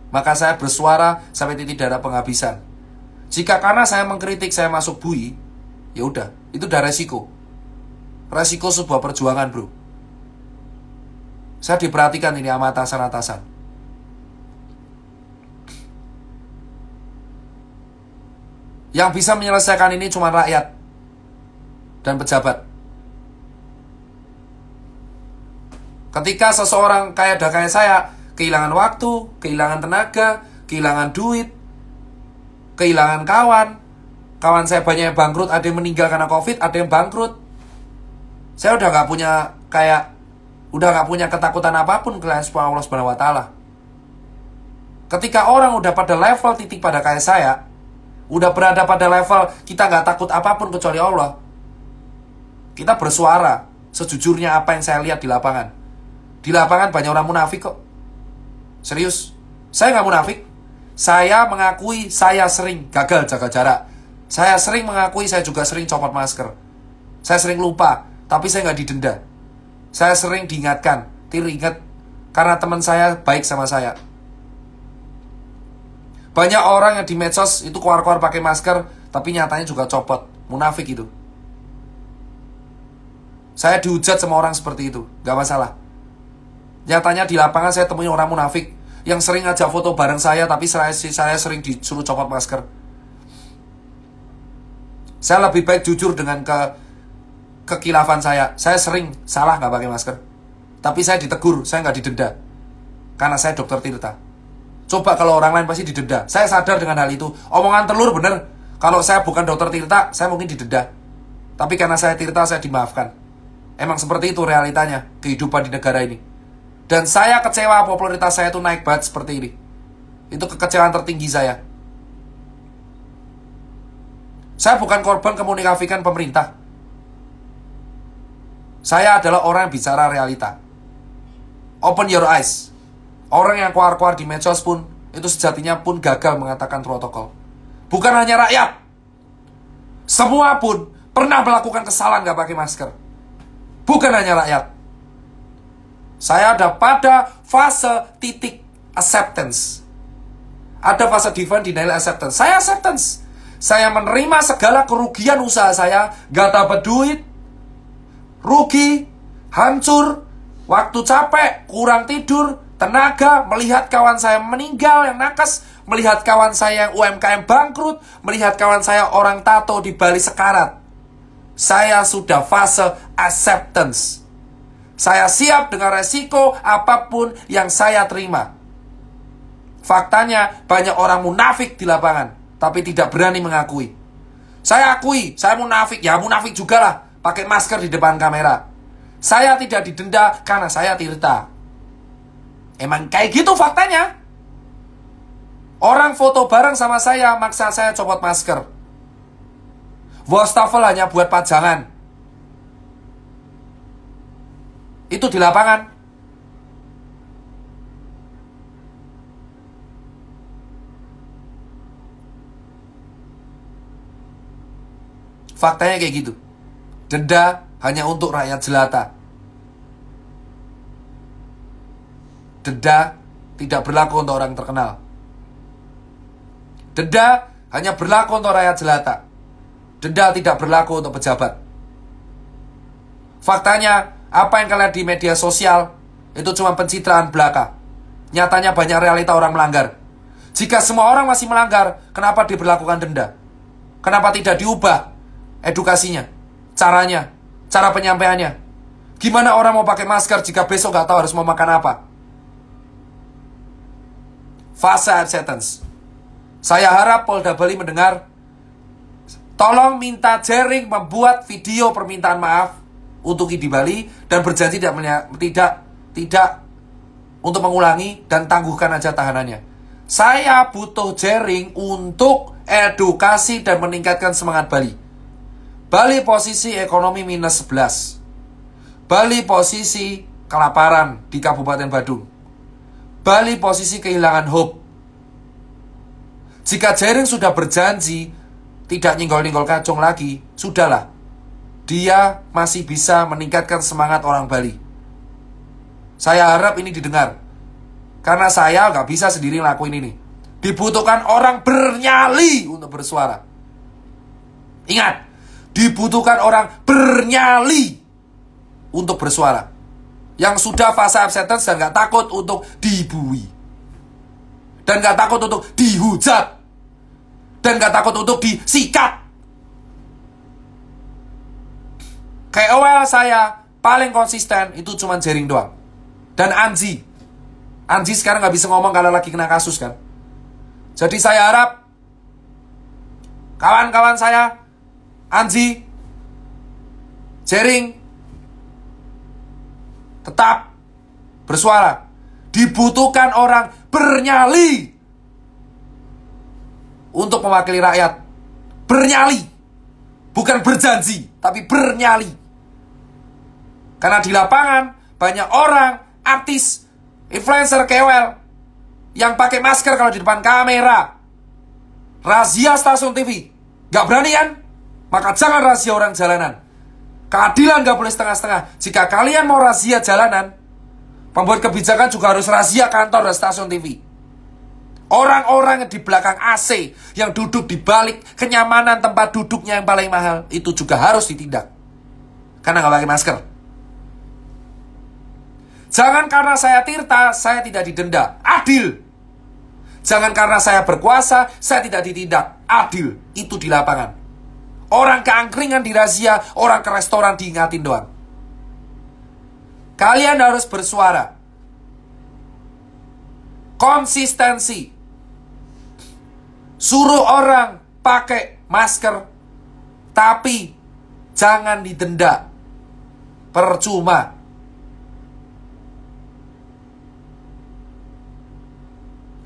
Maka saya bersuara sampai titik darah penghabisan. Jika karena saya mengkritik saya masuk bui, ya udah, itu udah resiko. Resiko sebuah perjuangan, bro. Saya diperhatikan ini sama atasan-atasan. Yang bisa menyelesaikan ini cuma rakyat dan pejabat. Ketika seseorang kayak saya kehilangan waktu, kehilangan tenaga, kehilangan duit, kehilangan kawan saya banyak yang bangkrut, ada yang meninggal karena Covid, ada yang bangkrut. Saya udah gak punya ketakutan apapun ke Allah Subhanahu wa Ta'ala. Ketika orang udah pada level titik pada kayak saya, udah berada pada level kita gak takut apapun kecuali Allah, kita bersuara sejujurnya apa yang saya lihat di lapangan. Di lapangan banyak orang munafik kok. Serius, saya gak munafik. Saya mengakui saya sering gagal jaga jarak. Saya sering mengakui saya juga sering copot masker. Saya sering lupa, tapi saya gak didenda. Saya sering diingatkan, teringat karena teman saya baik sama saya. Banyak orang yang di medsos itu keluar-keluar pakai masker, tapi nyatanya juga copot. Munafik itu. Saya dihujat sama orang seperti itu, gak masalah. Nyatanya di lapangan saya temui orang munafik yang sering ngajak foto bareng saya, tapi saya sering disuruh copot masker. Saya lebih baik jujur dengan kekilafan saya. Saya sering salah gak pakai masker, tapi saya ditegur, saya gak didenda. Karena saya dokter Tirta. Coba kalau orang lain pasti didenda. Saya sadar dengan hal itu. Omongan telur bener. Kalau saya bukan dokter Tirta, saya mungkin didenda. Tapi karena saya Tirta, saya dimaafkan. Emang seperti itu realitanya kehidupan di negara ini. Dan saya kecewa popularitas saya itu naik banget seperti ini. Itu kekecewaan tertinggi saya. Saya bukan korban kemunikafikan pemerintah. Saya adalah orang yang bicara realita. Open your eyes. Orang yang keluar-keluar di medsos pun, itu sejatinya pun gagal mengatakan protokol. Bukan hanya rakyat. Semua pun pernah melakukan kesalahan gak pakai masker. Bukan hanya rakyat. Saya ada pada fase titik acceptance. Ada fase divine denial acceptance. Saya acceptance. Saya menerima segala kerugian usaha saya. Gak dapat duit, rugi, hancur, waktu capek, kurang tidur, tenaga, melihat kawan saya meninggal yang nakes, melihat kawan saya yang UMKM bangkrut, melihat kawan saya orang tato di Bali sekarat. Saya sudah fase acceptance. Saya siap dengan resiko apapun yang saya terima. Faktanya banyak orang munafik di lapangan, tapi tidak berani mengakui. Saya akui, saya munafik. Ya munafik juga lah, pakai masker di depan kamera. Saya tidak didenda karena saya tirta. Emang kayak gitu faktanya. Orang foto bareng sama saya, maksa saya copot masker. Wastafel hanya buat pajangan. Itu di lapangan. Faktanya kayak gitu. Denda hanya untuk rakyat jelata. Denda tidak berlaku untuk orang terkenal. Denda hanya berlaku untuk rakyat jelata. Denda tidak berlaku untuk pejabat. Faktanya, apa yang kalian di media sosial itu cuma pencitraan belaka. Nyatanya banyak realita orang melanggar. Jika semua orang masih melanggar, kenapa diberlakukan denda? Kenapa tidak diubah edukasinya, caranya, cara penyampaiannya? Gimana orang mau pakai masker jika besok gak tahu harus mau makan apa? Fase acceptance. Saya harap Polda Bali mendengar. Tolong minta Jering membuat video permintaan maaf untuk di Bali dan berjanji tidak untuk mengulangi dan tangguhkan aja tahanannya. Saya butuh Jering untuk edukasi dan meningkatkan semangat Bali. Bali posisi ekonomi minus 11. Bali posisi kelaparan di Kabupaten Badung. Bali posisi kehilangan hope. Jika Jering sudah berjanji tidak nyenggol-nyenggol kacung lagi, sudahlah. Dia masih bisa meningkatkan semangat orang Bali. Saya harap ini didengar. Karena saya gak bisa sendiri ngelakuin ini. Dibutuhkan orang bernyali untuk bersuara. Ingat, dibutuhkan orang bernyali untuk bersuara. Yang sudah fase acceptance dan gak takut untuk dibui. Dan gak takut untuk dihujat. Dan gak takut untuk disikat. KOL saya paling konsisten itu cuma Jering doang. Dan Anji. Anji sekarang gak bisa ngomong kalau lagi kena kasus kan. Jadi saya harap kawan-kawan saya, Anji, Jering, tetap bersuara. Dibutuhkan orang bernyali untuk mewakili rakyat. Bernyali. Bukan berjanji, tapi bernyali. Karena di lapangan banyak orang, artis, influencer, KOL yang pakai masker kalau di depan kamera. Razia stasiun TV. Gak berani kan? Maka jangan razia orang jalanan. Keadilan gak boleh setengah-setengah. Jika kalian mau razia jalanan, pembuat kebijakan juga harus razia kantor dan stasiun TV. Orang-orang yang di belakang AC, yang duduk di balik kenyamanan tempat duduknya yang paling mahal, itu juga harus ditindak. Karena gak pakai masker. Jangan karena saya tirta, saya tidak didenda. Adil. Jangan karena saya berkuasa, saya tidak ditindak. Adil. Itu di lapangan. Orang keangkringan dirazia, orang ke restoran diingatin doang. Kalian harus bersuara. Konsistensi. Suruh orang pakai masker, tapi jangan didenda. Percuma.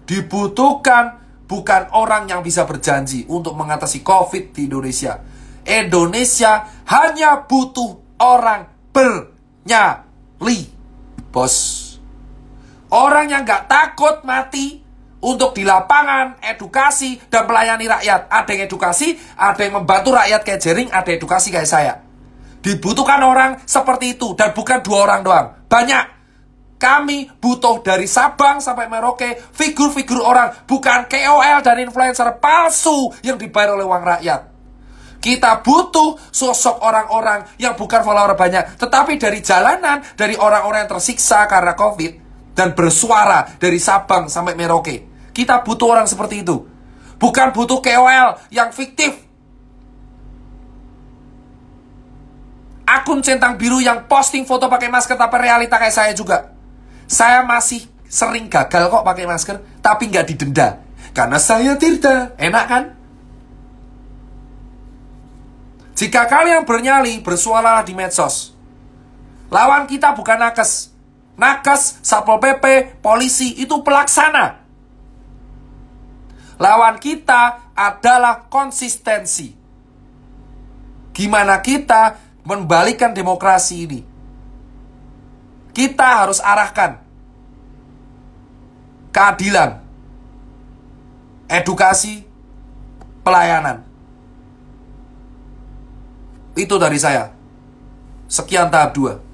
Dibutuhkan bukan orang yang bisa berjanji untuk mengatasi COVID di Indonesia. Indonesia hanya butuh orang bernyali, bos. Orang yang nggak takut mati untuk di lapangan, edukasi, dan melayani rakyat. Ada yang edukasi, ada yang membantu rakyat kayak Jering, ada edukasi kayak saya. Dibutuhkan orang seperti itu, dan bukan 2 orang doang. Banyak. Kami butuh dari Sabang sampai Merauke, figur-figur orang, bukan KOL dan influencer palsu yang dibayar oleh uang rakyat. Kita butuh sosok orang-orang yang bukan follower banyak, tetapi dari jalanan, dari orang-orang yang tersiksa karena COVID, dan bersuara dari Sabang sampai Merauke. Kita butuh orang seperti itu. Bukan butuh KOL yang fiktif. Akun centang biru yang posting foto pakai masker tapi realita kayak saya juga. Saya masih sering gagal kok pakai masker, tapi nggak didenda. Karena saya Tirta. Enak kan? Jika kalian bernyali, bersuaralah di medsos. Lawan kita bukan nakes. Nakes, Satpol PP, polisi, itu pelaksana. Lawan kita adalah konsistensi. Gimana kita membalikan demokrasi ini? Kita harus arahkan keadilan, edukasi, pelayanan. Itu dari saya. Sekian tahap 2.